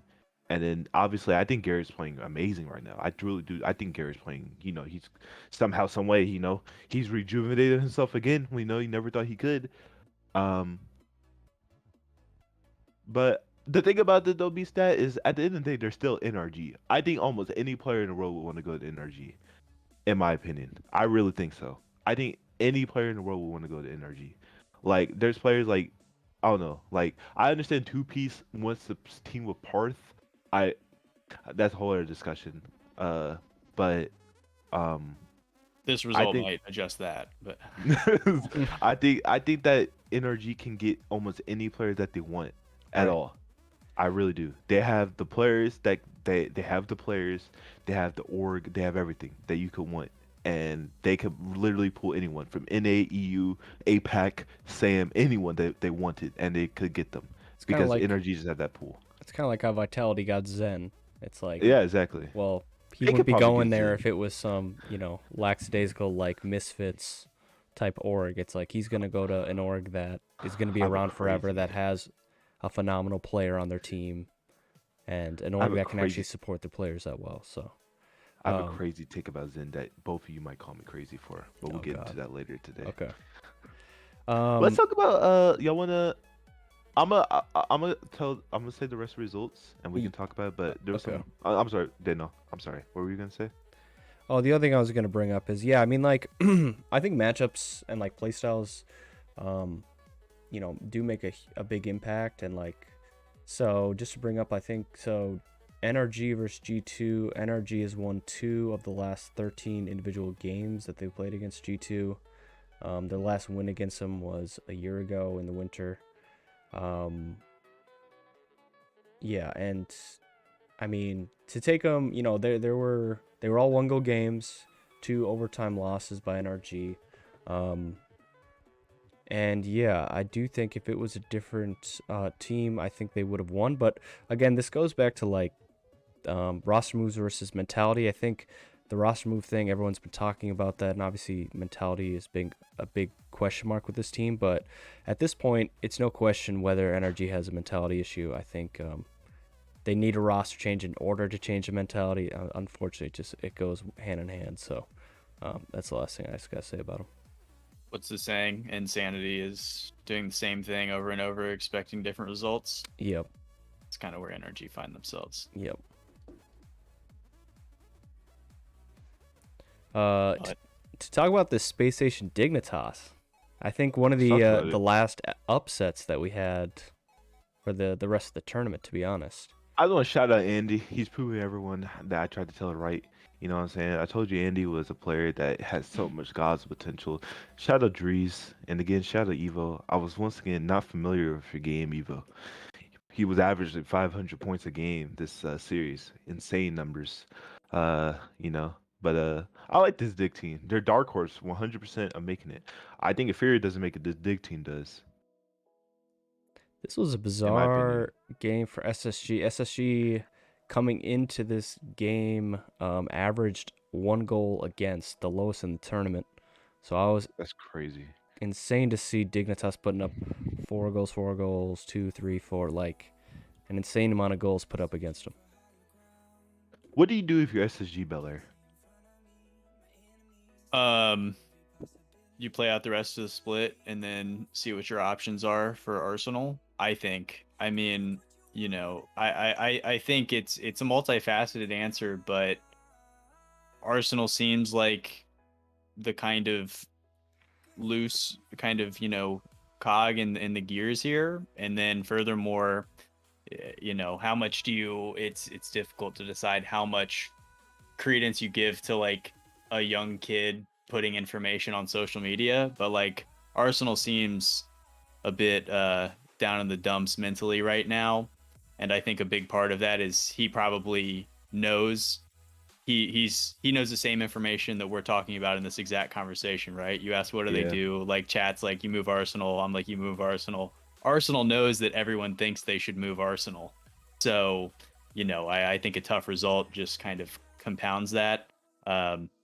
And then obviously I think Garrett's playing amazing right now. I truly do. I think Garrett's playing, he's somehow some way, he's rejuvenated himself again. We know he never thought he could. Um But the thing about the Adobe stat is, at the end of the day, they're still NRG. I think almost any player in the world would want to go to NRG, in my opinion. I really think so. I think any player in the world would want to go to NRG. Like, there's players like, I don't know. Like, I understand two piece wants to team with Parth. I That's a whole other discussion. But um, This I result think might adjust that, but I think that NRG can get almost any player that they want at Right. all. I really do. They have the players that they have the players, they have the org, they have everything that you could want, and they could literally pull anyone from NA, EU, APAC, SAM, anyone that they wanted, and they could get them It's kind of because like NRG just have that pool. how Vitality got Zen. It's like, Yeah, exactly. well, he They wouldn't could be probably going get there Zen. if it was some, lackadaisical like Misfits type org. It's like he's gonna go to an org that is gonna be I have a around forever, crazy, that has a phenomenal player on their team, and an I org have a that can actually crazy, support their players that well. So, I have a um, crazy take about Zen that both of you might call me crazy for, but we'll oh get into god, that later today. okay. Let's Um, talk about y'all wanna I'm gonna say the rest of the results and we Ye- can talk about it. But there was okay. some. I'm sorry, Dano. I'm sorry. What were you gonna say? Oh, the other thing I was gonna bring up is, yeah, I mean, like, I think matchups and like playstyles, um, do make a big impact. And like, so just to bring up, I think so NRG versus G2. NRG has won 2 of the last 13 individual games that they've played against G2. Their last win against them was a year ago in the winter. Yeah, and I mean, to take them, you know, they were all 1-goal games, 2 overtime losses by NRG. And yeah, I do think if it was a different team, I think they would have won. But again, this goes back to like roster moves versus mentality. I think the roster move thing, everyone's been talking about that, and obviously mentality has been a big question mark with this team. But at this point, it's no question whether NRG has a mentality issue. I think they need a roster change in order to change the mentality. Unfortunately, it goes hand in hand. So that's the last thing I just gotta say about them. What's the saying? Insanity is doing the same thing over and over, expecting different results. Yep. It's kind of where NRG find themselves. Yep. To talk about this Space Station Dignitas, I think one of the last upsets that we had for the rest of the tournament, to be honest. I want to shout out Andy. He's proving everyone that I tried to tell it right. You know what I'm saying? I told you Andy was a player that has so much God's potential. Shout out Drees. And again, shout out Evo. I was once again not familiar with your game, Evo. He was averaging 500 points a game this series. Insane numbers. You know. But I like this Dig team. They're dark horse 100% of making it. I think if Fury doesn't make it, this Dig team does. This was a bizarre game for SSG. SSG coming into this game averaged 1 goal against, the lowest in the tournament. So that's crazy. Insane to see Dignitas putting up 4 goals, 2, 3, 4, like an insane amount of goals put up against them. What do you do if you're SSG Belair? You play out the rest of the split and then see what your options are for Arsenal. I think. I mean, you know, I think it's a multifaceted answer, but Arsenal seems like the kind of loose kind of, you know, cog in the gears here. And then furthermore, you know, how much do you it's difficult to decide how much credence you give to like a young kid putting information on social media, but like Arsenal seems a bit down in the dumps mentally right now, and I think a big part of that is he probably knows he knows the same information that we're talking about in this exact conversation, right? You ask what do they do, like chat's like you move Arsenal, I'm like you move Arsenal. Arsenal knows that everyone thinks they should move Arsenal, so you know I think a tough result just kind of compounds that.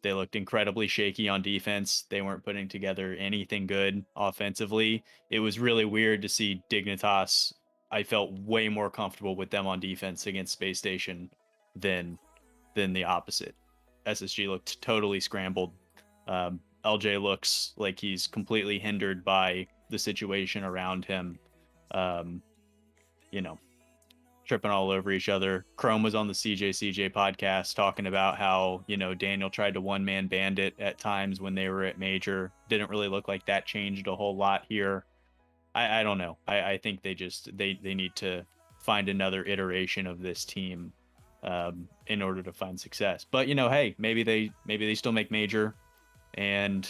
They looked incredibly shaky on defense. They weren't putting together anything good offensively. It was really weird to see Dignitas. I felt way more comfortable with them on defense against Space Station than the opposite. SSG looked totally scrambled. LJ looks like he's completely hindered by the situation around him. You know, tripping all over each other. Chrome was on the CJ podcast talking about how, you know, Daniel tried to one-man bandit at times when they were at major. Didn't really look like that changed a whole lot here. I don't know. I think they need to find another iteration of this team in order to find success. But, you know, hey, maybe they still make major and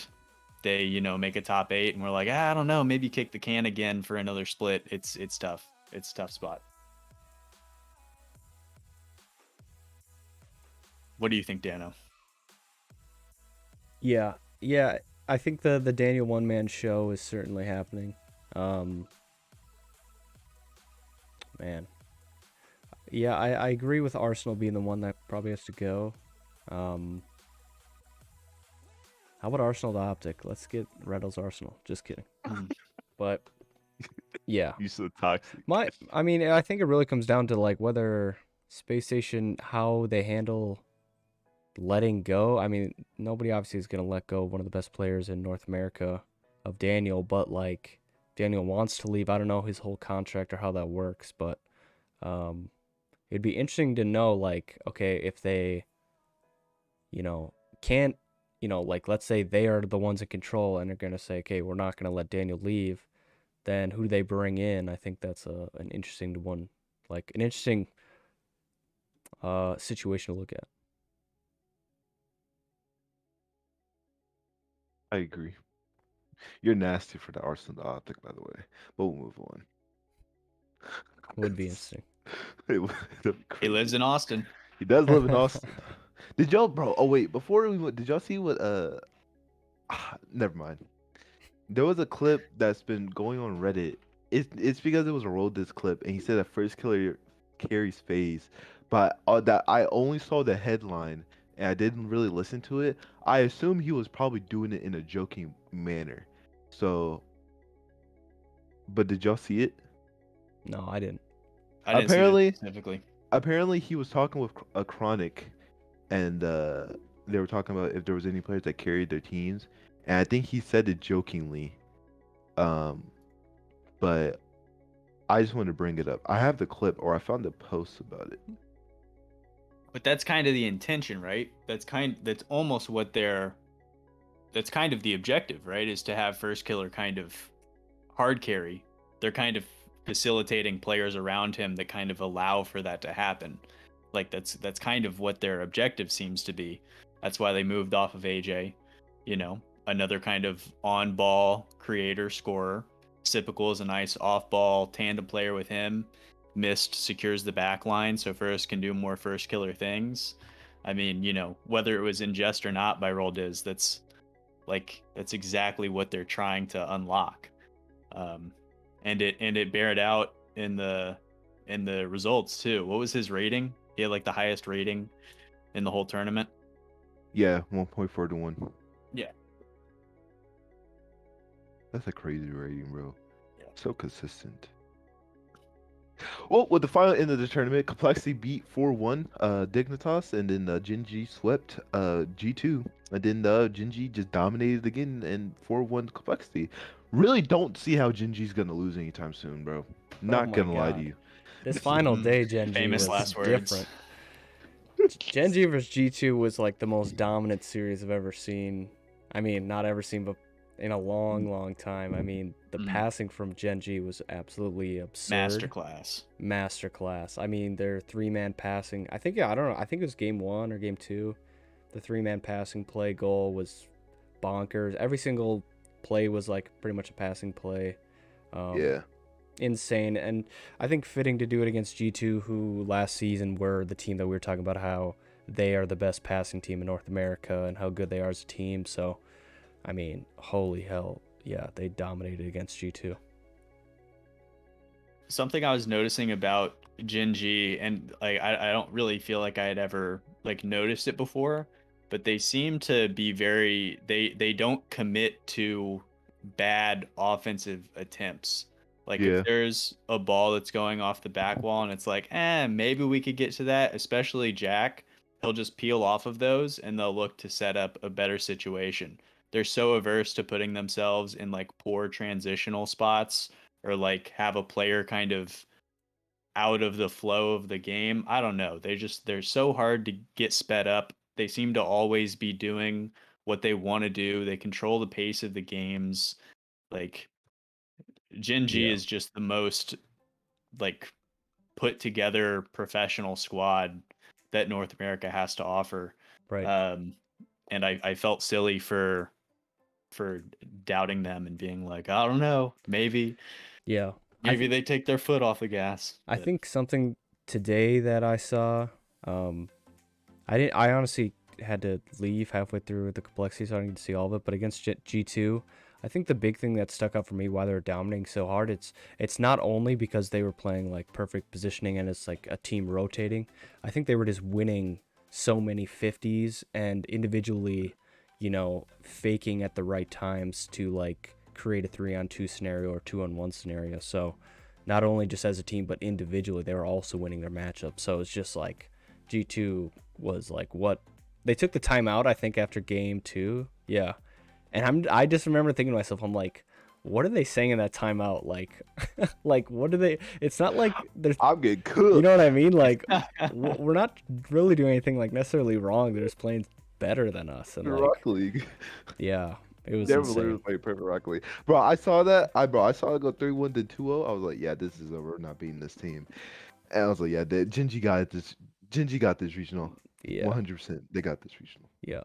they, you know, make a top 8 and we're like, I don't know, maybe kick the can again for another split. It's tough. It's a tough spot. What do you think, Dano? Yeah. I think the Daniel one-man show is certainly happening. Man. Yeah, I agree with Arsenal being the one that probably has to go. How about Arsenal to Optic? Let's get Reddle's Arsenal. Just kidding. But yeah. You so toxic. I mean, I think it really comes down to like whether Space Station, how they handle letting go. I mean, nobody obviously is going to let go of one of the best players in North America of Daniel, but like Daniel wants to leave. I don't know his whole contract or how that works, but it'd be interesting to know, like, okay, if they, you know, can't, you know, like, let's say they are the ones in control and they're going to say, okay, we're not going to let Daniel leave, then who do they bring in? I think that's an interesting one, like an interesting situation to look at. I agree. You're nasty for the Arsenal optic, by the way. But we'll move on. Would be interesting. That'd be He crazy. lives in Austin. He does live in Austin. Did y'all, bro? Oh wait, before we went, did y'all see what? Never mind. There was a clip that's been going on Reddit. It's because it was a roll this clip, and he said that first killer carries phase, but that I only saw the headline and I didn't really listen to it. I assume he was probably doing it in a joking manner. So, but did y'all see it? No, I didn't. I didn't Apparently- see it specifically. Apparently, he was talking with a Chronic, and they were talking about if there was any players that carried their teams, and I think he said it jokingly. But I just wanted to bring it up. I have the clip, or I found a post about it. But that's kind of the intention, right? That's almost what that's kind of the objective, right? Is to have first killer kind of hard carry. They're kind of facilitating players around him that kind of allow for that to happen. Like that's kind of what their objective seems to be. That's why they moved off of AJ, another kind of on-ball creator scorer. Sipical is a nice off-ball tandem player with him. Mist secures the back line so First can do more first killer things. I mean, whether it was in jest or not by Roldiz, that's exactly what they're trying to unlock. And it bared out in the results too. What was his rating? He had like the highest rating in the whole tournament. Yeah, 1.4 to 1. Yeah. That's a crazy rating, bro. Yeah. So consistent. Well, with the final end of the tournament, Complexity beat 4-1 Dignitas, and then GenG swept G2. And then GenG just dominated again and 4-1 Complexity. Really don't see how GenG's going to lose anytime soon, bro. Not my going to lie to God. you. This final day, GenG Famous was last words. different. GenG vs G2 was like the most dominant series I've ever seen. I mean, not ever seen, but in a long time. I mean, the passing from GenG was absolutely absurd. Masterclass. I mean, their 3-man passing. I think I don't know. I think it was game 1 or game 2. The 3-man passing play goal was bonkers. Every single play was like pretty much a passing play. Yeah. Insane. And I think fitting to do it against G2, who last season were the team that we were talking about, how they are the best passing team in North America and how good they are as a team. So, I mean, holy hell, yeah, they dominated against G2. Something I was noticing about GenG, and like I don't really feel like I had ever like noticed it before, but they seem to be very they don't commit to bad offensive attempts. Like Yeah. if there's a ball that's going off the back wall and it's like, maybe we could get to that, especially Jack, he'll just peel off of those and they'll look to set up a better situation. They're so averse to putting themselves in like poor transitional spots or like have a player kind of out of the flow of the game. I don't know. They're so hard to get sped up. They seem to always be doing what they want to do. They control the pace of the games. Like GenG is just the most like put together professional squad that North America has to offer. Right. And I felt silly for doubting them and being like, I don't know, maybe they take their foot off the gas. I think something today that I saw, I honestly had to leave halfway through the complexity, so I didn't get to see all of it. But against G2, I think the big thing that stuck out for me why they're dominating so hard, it's not only because they were playing like perfect positioning and it's like a team rotating. I think they were just winning so many 50s and individually, faking at the right times to like create a 3-on-2 scenario or 2-on-1 scenario. So not only just as a team, but individually, they were also winning their matchups. So it's just like G2 was like, what? They took the timeout, I think, after game 2. Yeah. And I just remember thinking to myself, I'm like, what are they saying in that timeout? Like, like, what do they? It's not like there's. I'm getting cooked. You know what I mean? Like, we're not really doing anything like necessarily wrong. They're just playing better than us. And Rock League. Yeah, it was Never insane. literally played perfect Rock League. Bro, I saw that. I saw it go 3-1 to 2-0. I was like, yeah, this is over. We're not beating this team. And I was like, yeah, the GenG guy just GenG got this regional. Yeah. 100%. They got this regional. Yeah.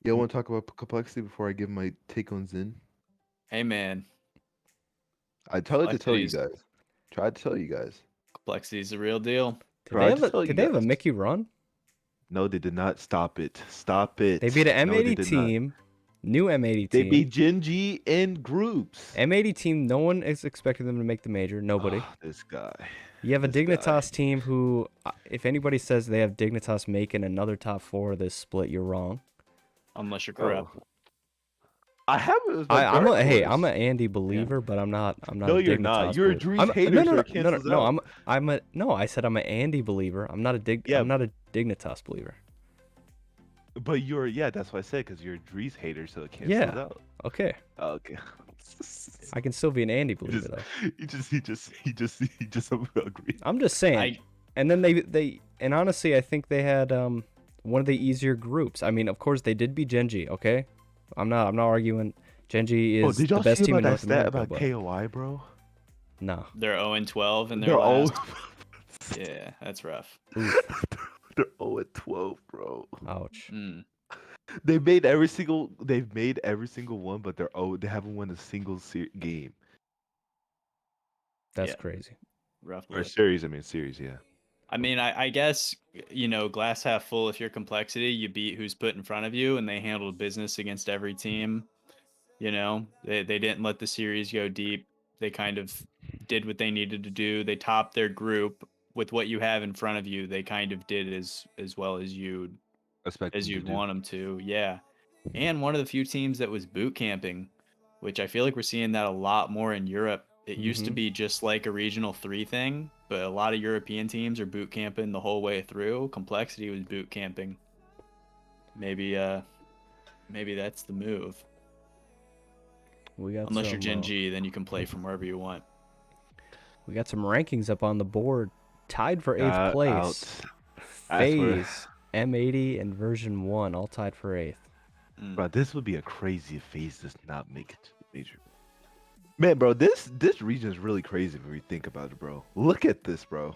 Yeah, I want to talk about complexity before I give my take on Zen. Hey man, I tried to tell you Complexity's guys. Tried to tell you guys. Complexity's the real deal. Tried to tell you Did they have a guys. Mickey run? No, they did not. Stop it. Stop it. They beat an No, they M80 did not. team, new M80 They team. beat GenG in groups. M80 team, no one is expecting them to make the major. Nobody. Ah, this guy. You have a This guy. Dignitas team who, if anybody says they have Dignitas making another top 4 this split, you're wrong. Unless you're Oh. corrupt. I have it as my I'm dark a horse. I'm an Andy believer, but I'm not No, a you're Dignitas not. You're a believer. Dries hater, no, so no, it no, cancels no, out. I'm a no. I said I'm an Andy believer. I'm not a Yeah. I'm not a Dignitas believer. But that's what I said, because you're a Dries hater, so it cancels Yeah. out. Okay, Oh, okay. I can still be an Andy believer though. He just agree. I'm just saying. I And then they and honestly, I think they had one of the easier groups. I mean, of course, they did beat GenG. Okay, I'm not arguing. GenG Oh, is did the y'all best see team about in that North stat America. about But KOI, bro? no, they're 0-12 in their They're last. 0. Yeah, that's rough. They're 0-12, bro. ouch. Mm. They've made every single one, but they haven't won a single game. That's Yeah. crazy. Rough Or look. series, yeah. I mean, I guess, glass half full. If you're Complexity, you beat who's put in front of you, and they handled business against every team. They didn't let the series go deep. They kind of did what they needed to do. They topped their group with what you have in front of you. They kind of did as well as you'd want them to. Yeah. And one of the few teams that was boot camping, which I feel like we're seeing that a lot more in Europe. It used to be just like a regional 3 thing, but a lot of European teams are boot camping the whole way through. Complexity was boot camping. Maybe that's the move. We got Unless some, you're Gen G, then you can play from wherever you want. We got some rankings up on the board. Tied for 8th place. FaZe, M80, and version 1 all tied for 8th. Bro, this would be a crazy if FaZe does not make it to the major. Man, bro, this region is really crazy when we think about it, bro. Look at this, bro.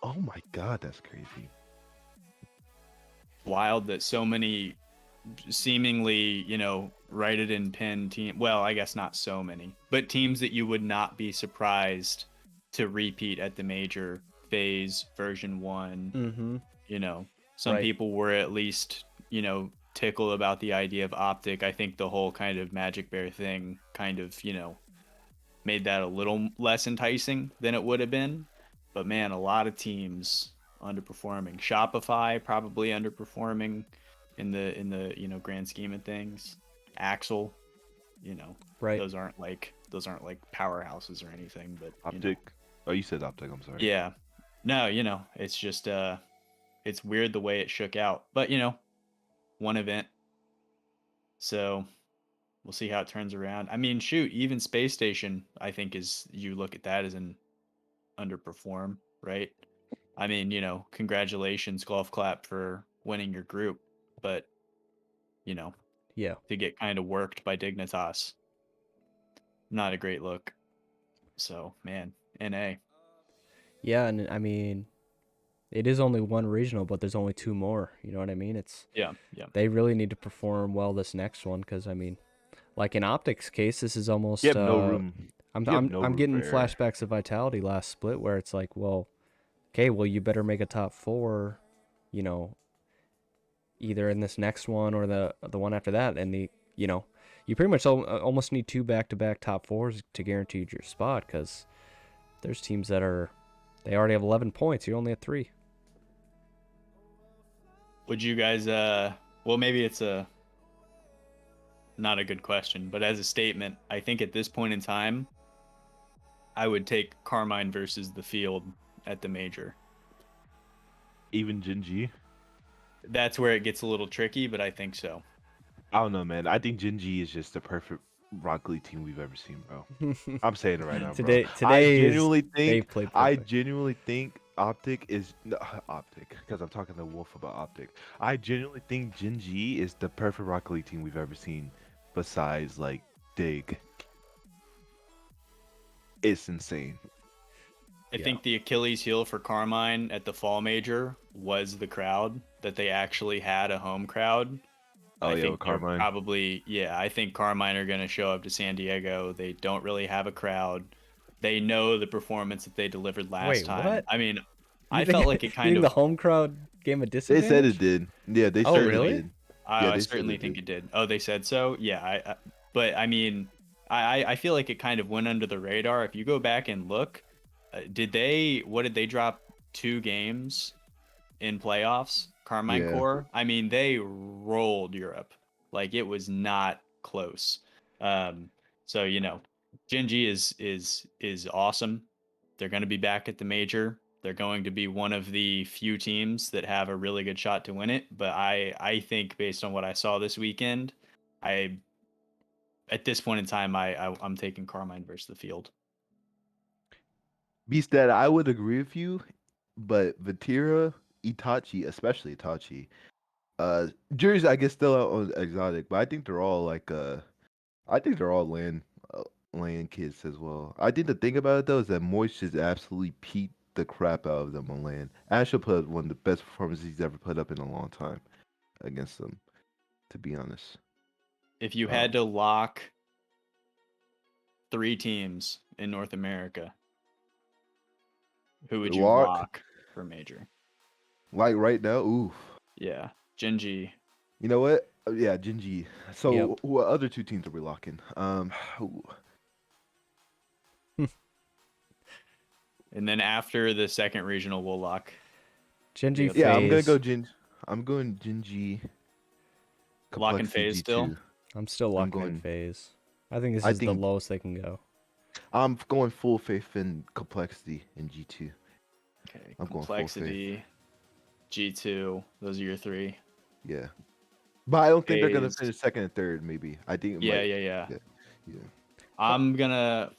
Oh my god, that's crazy. Wild that so many seemingly, righted and pinned team. Well, I guess not so many, but teams that you would not be surprised to repeat at the major. FaZe, version 1. Some Right. people were at least, tickled about the idea of Optic. I think the whole kind of Magic Bear thing kind of, made that a little less enticing than it would have been. But man, a lot of teams underperforming. Shopify probably underperforming in the grand scheme of things. Axel, Right. those aren't like powerhouses or anything, but Optic. Oh, you said Optic, I'm sorry. yeah. No, it's just it's weird the way it shook out. But one event. So we'll see how it turns around. I mean, shoot, even Space Station, I think you look at that as an underperform, right? I mean, congratulations, golf clap for winning your group, but Yeah. to get kind of worked by Dignitas, not a great look. So, man, NA. Yeah, and I mean, it is only one regional, but there's only 2 more. You know what I mean? Yeah. They really need to perform well this next one because I mean, like in Optic's case, this is almost. You have no room. I'm You have no room getting for error. flashbacks of Vitality last split where it's like, well, okay, well you better make a top 4, either in this next one or the one after that, and you pretty much almost need 2 back-to-back top 4s to guarantee your spot because there's teams that they already have 11 points. You only have 3. Would you guys well, maybe it's not a good question, but as a statement, I think at this point in time I would take Carmine versus the field at the major. Even GenG. That's where it gets a little tricky, but I think so. I don't know, man. I think GenG is just the perfect Rocket League team we've ever seen, bro. I'm saying it right now, bro. I genuinely think Optic is Optic because I'm talking to Wolf about Optic. I genuinely think GenG is the perfect Rocket League team we've ever seen, besides like Dig. it's insane. I think the Achilles heel for Carmine at the fall major was the crowd, that they actually had a home crowd. Oh, I yeah, think with they're Carmine. probably, I think Carmine are going to show up to San Diego. They don't really have a crowd. They know the performance that they delivered last Wait, time. what? I mean, You I think, felt like it you kind think of. the home crowd gave a They said it disadvantage? did. Yeah, they Oh, certainly really? did. Yeah, I they said certainly it think did. it did. Oh, they said so? Yeah. But I mean, I feel like it kind of went under the radar. If you go back and look, what did they drop 2 games in playoffs? Carmine Yeah. Core? I mean, they rolled Europe. Like, it was not close. Um, so, GenG is awesome. They're going to be back at the major. They're going to be one of the few teams that have a really good shot to win it. But I think based on what I saw this weekend, I at this point in time I'm taking Carmine versus the field. Beast Dad, I would agree with you, but Vatira, Itachi, especially Itachi, jury's I guess still out on exotic, but I think they're all like I think they're all land kids as well. I think the thing about it though is that Moist just absolutely peaked the crap out of them on land. Ashel put one of the best performances he's ever put up in a long time against them, to be honest. If you had to lock 3 teams in North America, who would you lock for major? Like right now, oof. Yeah, GenG. You know what? Yeah, GenG. So Yep. what other 2 teams are we locking? Ooh. And then after the second regional, we'll lock. GenG Yeah, I'm gonna phase. go I'm going GenG. Locking phase still. I'm still locking in going- phase. I think this I is the think- lowest they can go. I'm going full faith in complexity in G2. Okay, I'm going full complexity, G2. Those are your 3. Yeah. But I don't think they're gonna Phase. finish second and third. Maybe I think. It Yeah. yeah. I'm gonna.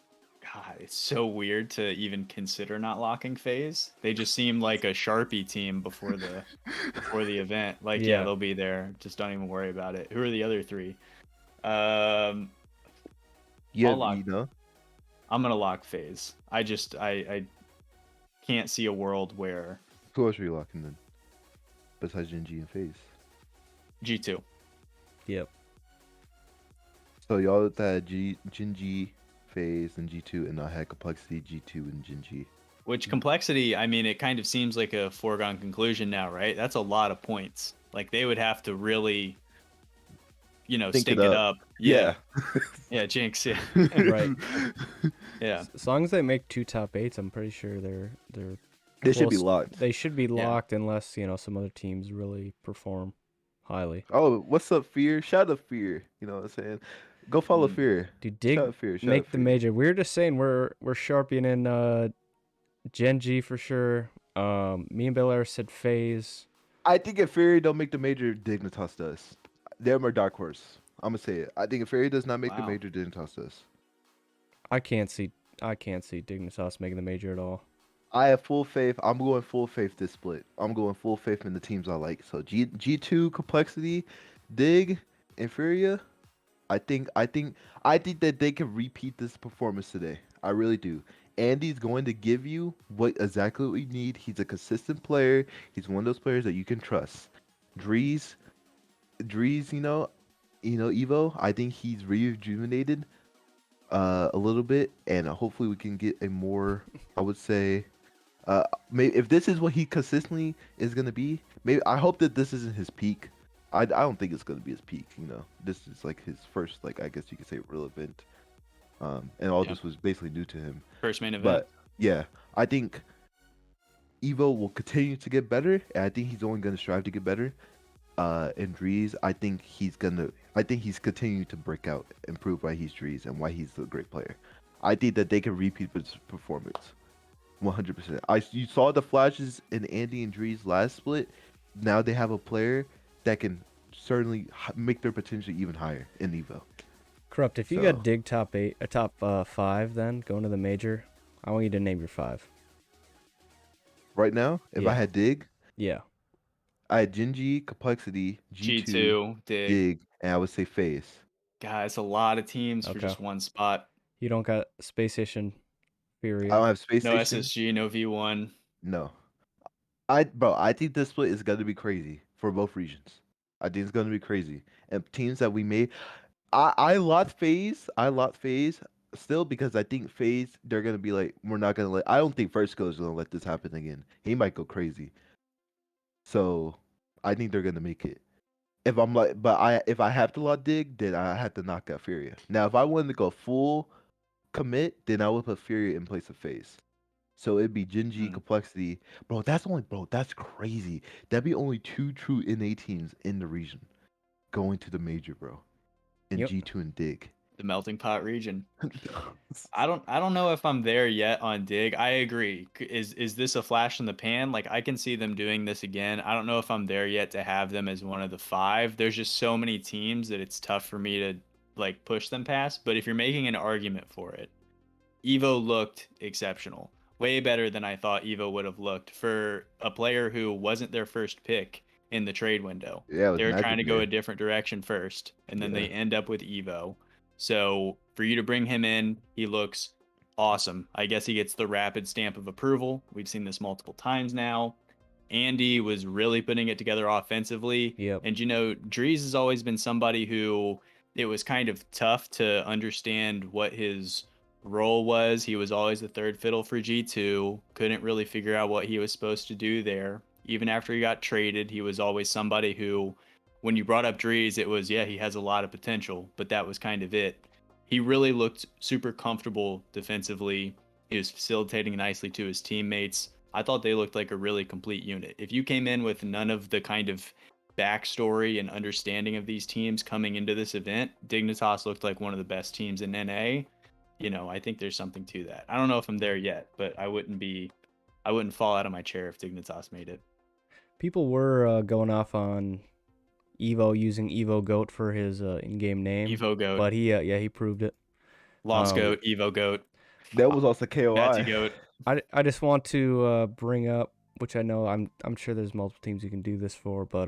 God, it's so weird to even consider not locking phase. They just seem like a Sharpie team before the event. Like, yeah, Yeah. they'll be there. Just don't even worry about it. Who are the other 3? Um, Yeah, I'll lock- you know. I'm gonna lock phase. I can't see a world where Who else are you locking then? Besides GenG and FaZe. G2. Yep. So y'all that GenG, FaZe, and G2, and I had complexity G2 and GenG. Which complexity? I mean, it kind of seems like a foregone conclusion now, right? That's a lot of points. Like, they would have to really, Think stink it it up. up. Yeah, Jinx. Yeah, Right. yeah. As long as they make 2 top 8s, I'm pretty sure they're They should be close. locked. They should be locked unless, some other teams really perform highly. Oh, what's up, Fear? Shout out Fear. You know what I'm saying? Go follow Fear. Dude, dig Shout out Fear. Shout make out the Fear. major. We were just saying we're sharping in GenG for sure. Me and Belair said phase. I think if Fury don't make the major, Dignitas does. They're my dark horse. I'm gonna say it. I think if Fury does not make the Wow. major, Dignitas does. I can't see Dignitas making the major at all. I have full faith. I'm going full faith this split. I'm going full faith in the teams I like. So G2 complexity, Dig, Inferior. I think that they can repeat this performance today. I really do. Andy's going to give you exactly what you need. He's a consistent player. He's one of those players that you can trust. Drees, Evo. I think he's rejuvenated a little bit, and hopefully we can get a more, I would say, maybe if this is what he consistently is gonna be, maybe I hope that this isn't his peak. I don't think it's gonna be his peak. This is like his first, like I guess you could say, real event. And all this was basically new to him. First main event. But yeah, I think Evo will continue to get better, and I think he's only gonna strive to get better. And Drees, I think he's continuing to break out and prove why he's Drees and why he's a great player. I think that they can repeat his performance, 100%. You saw the flashes in Andy and Drees last split. Now they have a player that can certainly make their potential even higher in Evo. Corrupt. If you got Dig top 5, then going to the major, I want you to name your 5. Right now, if I had Dig, yeah, I had GenG, Complexity, G2, Dig, and I would say FaZe. God, it's a lot of teams for Okay. just one spot. you don't got Space Station Furia. I don't have space No station. SSG, no V1. No. I think this split is gonna be crazy for both regions. I think it's gonna be crazy. And teams that we made, I lot phase. I lot phase still because I think phase they're gonna be like we're not gonna let. I don't think First Go is gonna let this happen again. He might go crazy. So I think they're gonna make it. If I'm like, but if I have to lot dig, then I have to knock out Furia. Now if I wanted to go full commit, then I would put Furia in place of phase. So it'd be GenG Hmm. complexity, bro. That's crazy. That'd be only two true NA teams in the region going to the major, bro. In Yep. G2 and Dig. The melting pot region. I don't know if I'm there yet on Dig. I agree. Is this a flash in the pan? Like I can see them doing this again. I don't know if I'm there yet to have them as one of the 5. There's just so many teams that it's tough for me to like push them past. But if you're making an argument for it, Evo looked exceptional. Way better than I thought Evo would have looked for a player who wasn't their first pick in the trade window. Yeah, it was They were trying to go Nightmare. a different direction first, and then Yeah. they end up with Evo. So for you to bring him in, he looks awesome. I guess he gets the rapid stamp of approval. We've seen this multiple times now. Andy was really putting it together offensively. Yep. And, you know, Drees has always been somebody who it was kind of tough to understand what his role was. He was always the third fiddle for G2, couldn't really figure out what he was supposed to do there. Even after he got traded, he was always somebody who, when you brought up Drees, it was, yeah, he has a lot of potential, but that was kind of it. He really looked super comfortable defensively. He was facilitating nicely to his teammates. I thought they looked like a really complete unit. If you came in with none of the kind of backstory and understanding of these teams coming into this event, Dignitas looked like one of the best teams in NA. You know, I think there's something to that. I don't know if I'm there yet, but I wouldn't fall out of my chair if Dignitas made it. People were going off on Evo using Evo Goat for his in-game name. Evo Goat. But he proved it. Lost Goat, Evo Goat. That was also KOI. Nazi Goat. I just want to bring up, which I know I'm sure there's multiple teams you can do this for, but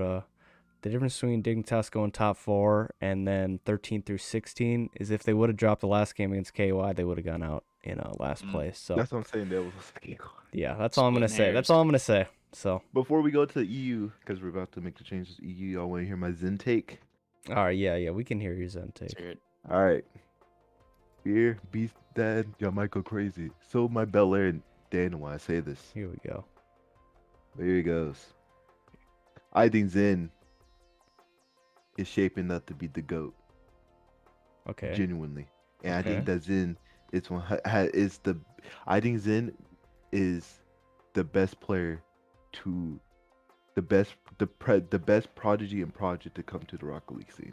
the difference between Dignitas going top 4 and then 13 through 16 is if they would have dropped the last game against KOI, they would have gone out in last place. So That's what I'm saying. That was KOI. yeah, that's all I'm gonna Splitting say. That's all I'm gonna say. So Before we go to the EU, because we're about to make the changes to EU, y'all want to hear my Zen take? all right, yeah, we can hear your Zen take. Spirit. All right. Fear, Beast Dad, y'all might go crazy. So my Bel Air and Dan when I say this. Here we go. Here he goes. I think Zen is shaping up to be the GOAT. Okay. Genuinely. And I Okay. think that Zen is one is the I think Zen is the best player to the best prodigy and project to come to the Rocket League scene.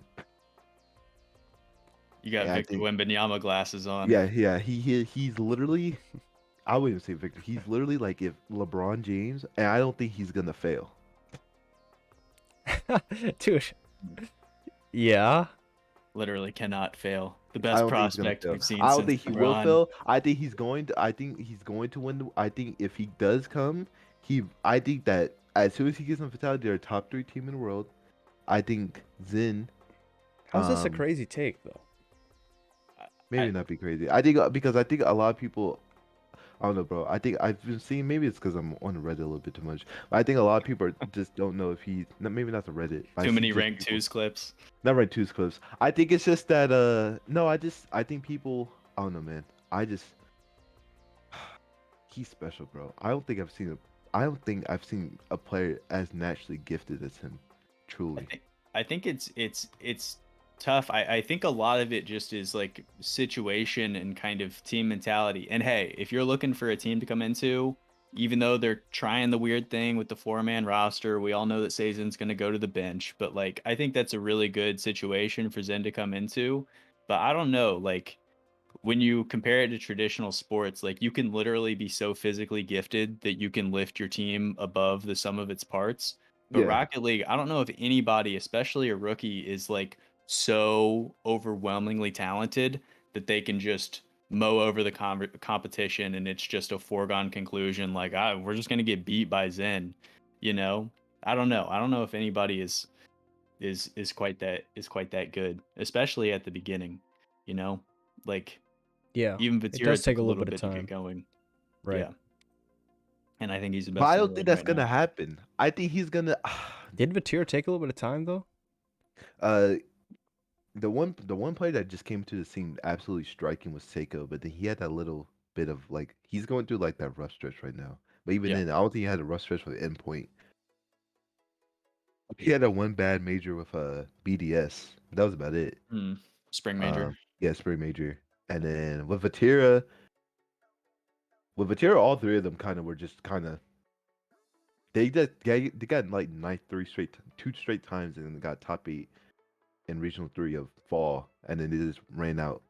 You got Yeah, I Victor think- Wembanyama glasses on. Yeah, he's literally I wouldn't even say Victor. He's literally like if LeBron James, and I don't think he's gonna fail. Dude. Yeah. Literally cannot fail. The I best don't think he's gonna prospect fail. we've seen I don't since think he will LeBron. fail. I think he's going to. I think he's going to win. I think if he does come, I think that as soon as he gets on Fatality, they're a top 3 team in the world. I think Zen. How's this a Um, crazy take though? Maybe not be crazy. I think because I think a lot of people. I don't know, bro. I think I've been seeing. Maybe it's because I'm on Reddit a little bit too much. But I think a lot of people just don't know if he. Maybe not the Reddit. but I Too see many just rank people- 2s clips. Not rank 2's clips. I think it's just that. No, I think people. I don't know, man. He's special, bro. I don't think I've seen a player as naturally gifted as him. Truly. I think it's tough. I think a lot of it just is like situation and kind of team mentality. And hey, if you're looking for a team to come into, even though they're trying the weird thing with the 4-man roster, we all know that Sazen's going to go to the bench. But like, I think that's a really good situation for Zen to come into. But I don't know, like when you compare it to traditional sports, like you can literally be so physically gifted that you can lift your team above the sum of its parts. But Yeah. Rocket League, I don't know if anybody, especially a rookie, is like so overwhelmingly talented that they can just mow over the competition and it's just a foregone conclusion. Like, we're just gonna get beat by Zen. You know, I don't know. I don't know if anybody is quite that good, especially at the beginning. You know, like Yeah, Even it Vatira does take took a a little little bit of bit to time. get going. Right. Yeah. And I think he's the But best I in the don't think world that's right gonna now. happen. I think he's gonna. Did Vatira take a little bit of time though? Uh, the one play that just came to the scene absolutely striking was Seiko, but then he had that little bit of like he's going through like that rough stretch right now. But even Yeah. then, I don't think he had a rough stretch with Endpoint. He had that one bad major with BDS. That was about it. Spring major. Yeah, spring major. And then with Vatira, all three of them kind of were just kind of they got like ninth two straight times, and then got top 8 in regional 3 of fall, and then they just ran out.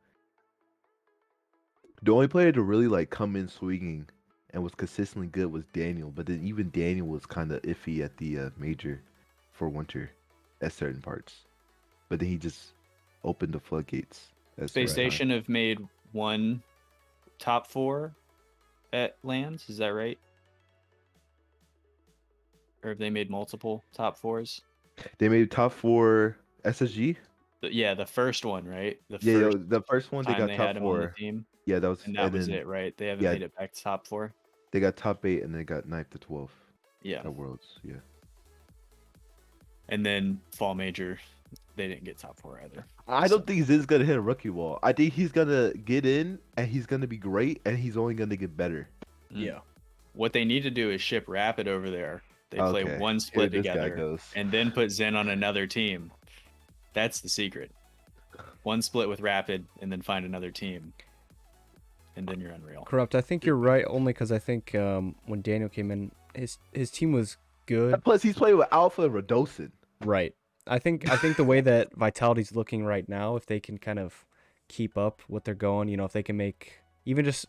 The only player to really like come in swinging and was consistently good was Daniel, but then even Daniel was kind of iffy at the major for winter at certain parts. But then he just opened the floodgates. Space Station have made one top 4 at lands. Is that right? Or have they made multiple top 4s? They made top 4 SSG. Yeah, the first one, right? The first one they time got they top had him 4. on the team. Yeah, that was And that was then it, right? They haven't yeah. made it back to top 4. They got top 8 and they got 9th to 12th Yeah. at Worlds. Yeah. And then fall major, they didn't get top 4 either. I don't think Zin's gonna hit a rookie wall. I think he's gonna get in and he's gonna be great and he's only gonna get better. Yeah. What they need to do is ship Rapid over there. They play Okay, one split here this guy together goes. and then put Zen on another team. That's the secret. One split with Rapid and then find another team. And then you're unreal. Corrupt. I think you're right only because I think when Daniel came in, his team was good. Plus, he's playing with Alpha and Radosin. Right. I think the way that Vitality's looking right now, if they can kind of keep up what they're going, if they can make even just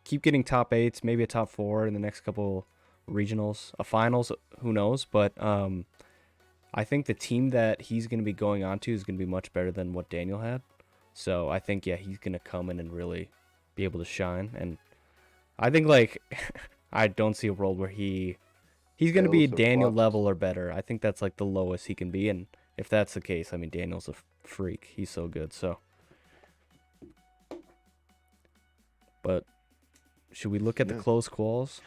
keep getting top 8s, maybe a top 4 in the next couple regionals, a finals, who knows? But I think the team that he's going to be going on to is going to be much better than what Daniel had. So I think he's going to come in and really be able to shine. And I think I don't see a world where he's going to be Fails or Daniel flops. level or better. I think that's the lowest he can be. And if that's the case, I mean, Daniel's a freak. He's so good. So, but should we look at the close quals?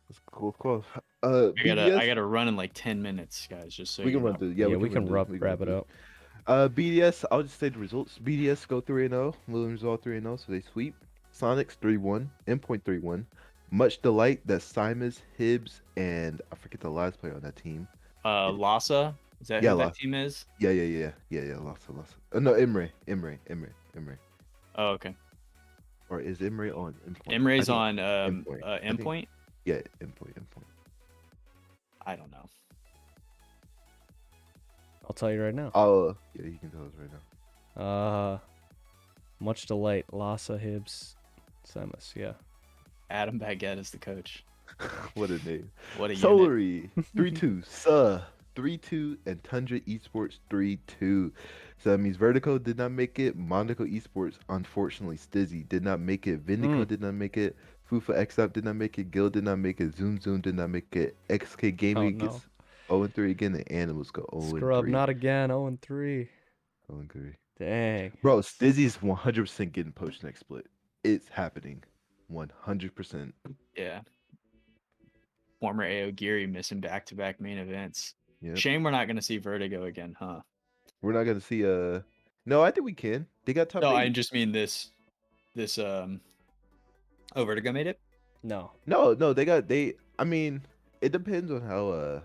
That's cool. I BDS, gotta run in 10 minutes, guys. Just so we you can know. run through. Yeah, we can run through. wrap it up. BDS, I'll just say the results. BDS go 3-0. Williams all 3-0, so they sweep. Sonics 3-1. Endpoint 3-1. Much delight that Simons, Hibbs, and I forget the last player on that team. Lhasa, is that Yeah, who that Lhasa. team is? Yeah. Lhasa. No, Imre. Oh, okay. Or is Imre on Endpoint? Imre's I on think Endpoint. Endpoint? Yeah, Endpoint. I don't know. I'll tell you right now. Oh, yeah, you can tell us right now. Much delight, Lhasa, Hibbs, Samus. Yeah. Adam Baguette is the coach. What a name. What a unit. Solary 3-2, 3-2, and Tundra Esports 3-2. So that means Vertigo did not make it. Monaco Esports, unfortunately, Stizzy did not make it. Vindico did not make it. Fufa XUp did not make it. Gil did not make it. Zoom did not make it. XK Gaming no. gets 0-3 again. And Animals go 0-3. Scrub, not again. 0-3. 0-3. Dang. Bro, Stizzy's 100% getting poached next split. It's happening. 100%. Yeah. Former AO Geary missing back-to-back main events. Yep. Shame we're not going to see Vertigo again, huh? We're not gonna see No, I think we can. They got top 8. No, I just mean this Oh, Vertigo made it? No. No, I mean, it depends on how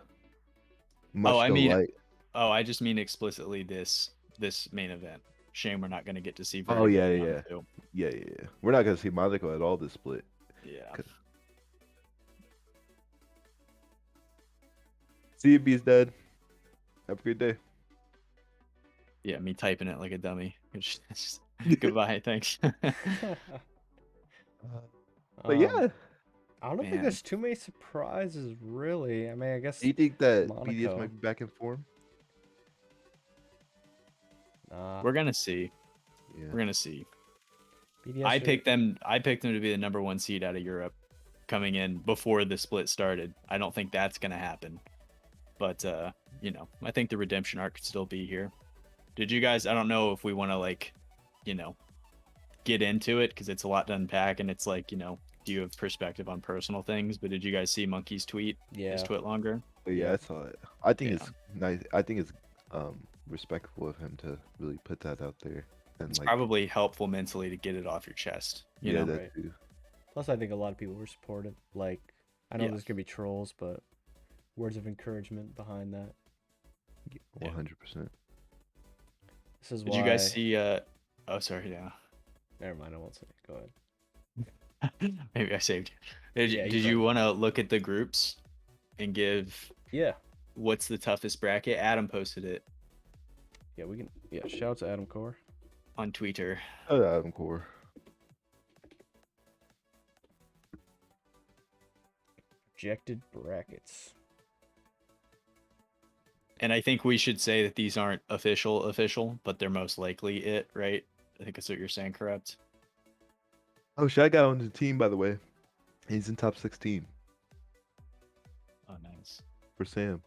much I they'll mean- like. Oh, I just mean explicitly this main event. Shame we're not going to get to see Vertigo. Oh, yeah. round 2. Yeah. We're not gonna see Monaco at all this split. Yeah. CB's dead. Have a good day. Yeah, me typing it like a dummy. Goodbye, thanks. But yeah, I don't think Man. there's too many surprises, really. I mean, I guess. do you think that Monaco. BDS might be back in form? We're gonna see. Yeah. We're gonna see. BDS I are- picked them to be the number 1 seed out of Europe coming in before the split started. I don't think that's gonna happen. But I think the redemption arc could still be here. Did you guys, I don't know if we want to get into it because it's a lot to unpack, and it's like, do you have perspective on personal things? But did you guys see Monkey's tweet? Yeah. His tweet longer? But yeah, Yeah. I saw it. I think Yeah. it's nice. I think it's respectful of him to really put that out there and It's like probably helpful mentally to get it off your chest. You yeah, know? that Right. too. Plus, I think a lot of people were supportive. Like, I know Yeah. there's gonna be trolls, but words of encouragement behind that. 100%. This is Did why. you guys see? Oh, sorry. Yeah. Never mind. I won't say. Go ahead. Maybe I saved you. Yeah, Did you you want to look at the groups and give Yeah. what's the toughest bracket? Adam posted it Yeah, we can. Yeah, shout out to Adam Core. on Twitter. Oh, Adam Core. Projected brackets. And I think we should say that these aren't official, but they're most likely it, right? I think that's what you're saying, correct? Oh, Shy got on the team by the way. He's in top 16 Oh, nice. for Sam.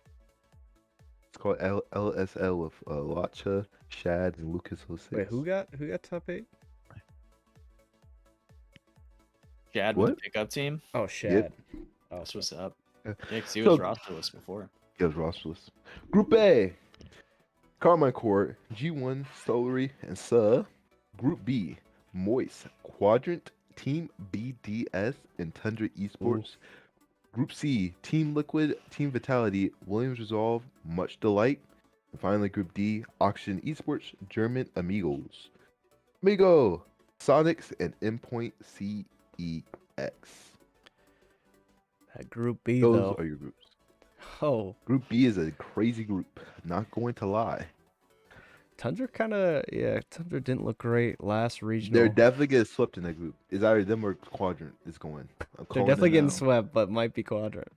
It's called LSL with Lacha, Shad, and Lucas 06. Wait, who got top 8? Chad with What? the pickup team. Oh, Shad. Oh, That's what's up. Yeah. Yeah, 'cause he So- was rosterless before. He was rosterless. Group A. Carmine Court, G1, Solary, and Suh. Group B. Moist, Quadrant, Team BDS, and Tundra Esports. Group C. Team Liquid, Team Vitality, Williams Resolve, Much Delight. And finally, Group D. Oxygen Esports, German Amigos. Amigo, Sonics, and Endpoint CEX. Group B Those though. are your groups. Oh, Group B is a crazy group. Not going to lie. Tundra Tundra didn't look great last regional. They're definitely getting swept in that group. It's either them or Quadrant is going. They're calling definitely it getting now. swept, but might be Quadrant.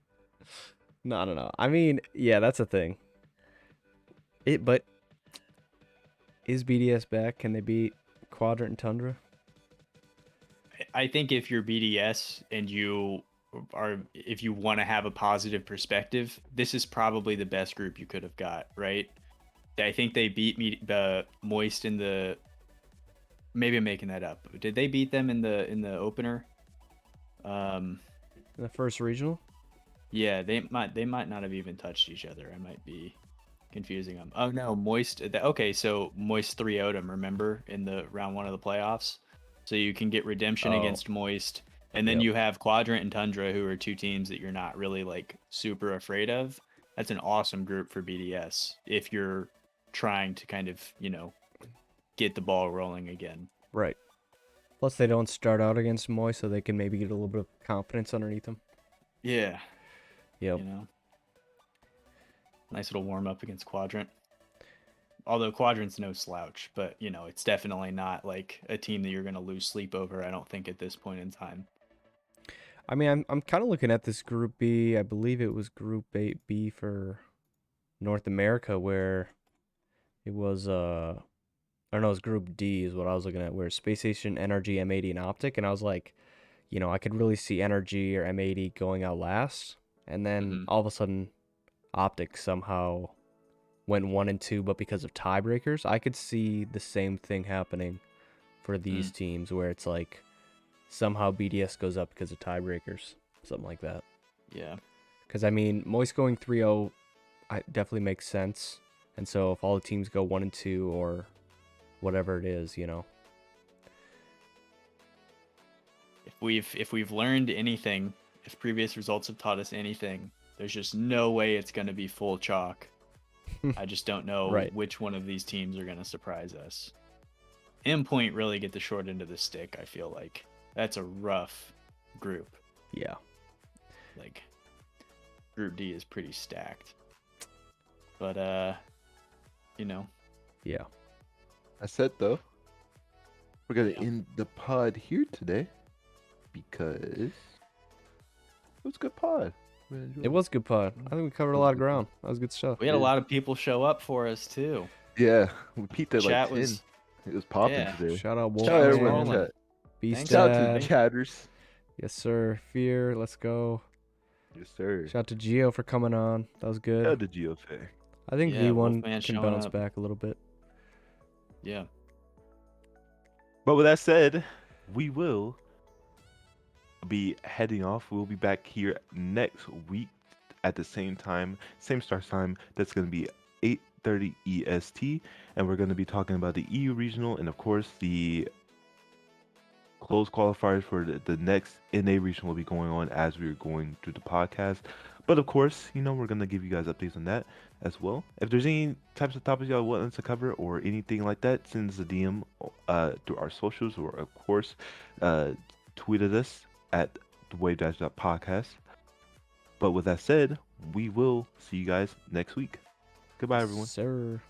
No, I don't know. I mean, yeah, that's a thing. But is BDS back? Can they beat Quadrant and Tundra? I think if you're BDS and if you want to have a positive perspective, this is probably the best group you could have got, right? I think they beat Moist in the. Maybe I'm making that up. Did they beat them in the opener? In the first regional? Yeah, they might not have even touched each other. I might be confusing them. Oh no, Moist. Okay, so Moist 3-0'd them. Remember in the round 1 of the playoffs, so you can get redemption Oh. against Moist, and then Yep. you have Quadrant and Tundra, who are two teams that you're not really like super afraid of. That's an awesome group for BDS if you're trying to kind of get the ball rolling again. Right. Plus, they don't start out against Moist, so they can maybe get a little bit of confidence underneath them. Yeah. Yep. Nice little warm up against Quadrant. Although Quadrant's no slouch, but it's definitely not like a team that you're gonna lose sleep over. I don't think at this point in time. I mean, I'm kind of looking at this Group B. I believe it was Group 8B for North America, where it was I don't know, it was Group D is what I was looking at, where Space Station, Energy, M80, and Optic, and I was like, I could really see Energy or M80 going out last, and then Mhm. all of a sudden, Optic somehow went 1 and 2, but because of tiebreakers, I could see the same thing happening for these teams, where it's like somehow BDS goes up because of tiebreakers, something like that. Yeah. Because I mean, Moist going 3-0, definitely makes sense. And so if all the teams go 1 and 2 or whatever it is, If we've learned anything, if previous results have taught us anything, there's just no way it's gonna be full chalk. I just don't know Right. which one of these teams are gonna surprise us. Endpoint really get the short end of the stick. I feel like that's a rough group. yeah. Like Group D is pretty stacked. But Yeah. I said though, we're gonna Yeah. end the pod here today because it was a good pod. Really enjoyed It was a good pod. I think we covered a lot of ground. That was good stuff. we had a Yeah. lot of people show up for us too. Yeah, we peaked at Chat like 10. was It was popping yeah. today. Shout out Wolf. Shout out was everyone in rolling. the chat. Beast Shout out to Dad. the chatters. Yes, sir. Fear. Let's go. Yes, sir. Shout out to Geo for coming on. That was good. Shout out to GeoFay. I think Yeah, V1 Wolfman can showing bounce up. back a little bit. Yeah. But with that said, we will be heading off. We'll be back here next week at the same time, same start time. That's going to be 8:30 EST, and we're going to be talking about the EU regional and of course the close qualifiers for the next NA regional will be going on as we're going through the podcast. But of course, we're gonna give you guys updates on that as well. If there's any types of topics y'all want us to cover or anything like that, send us a DM through our socials, or of course, tweet at us at the Wavedash Podcast. But with that said, we will see you guys next week. Goodbye, everyone. Sir.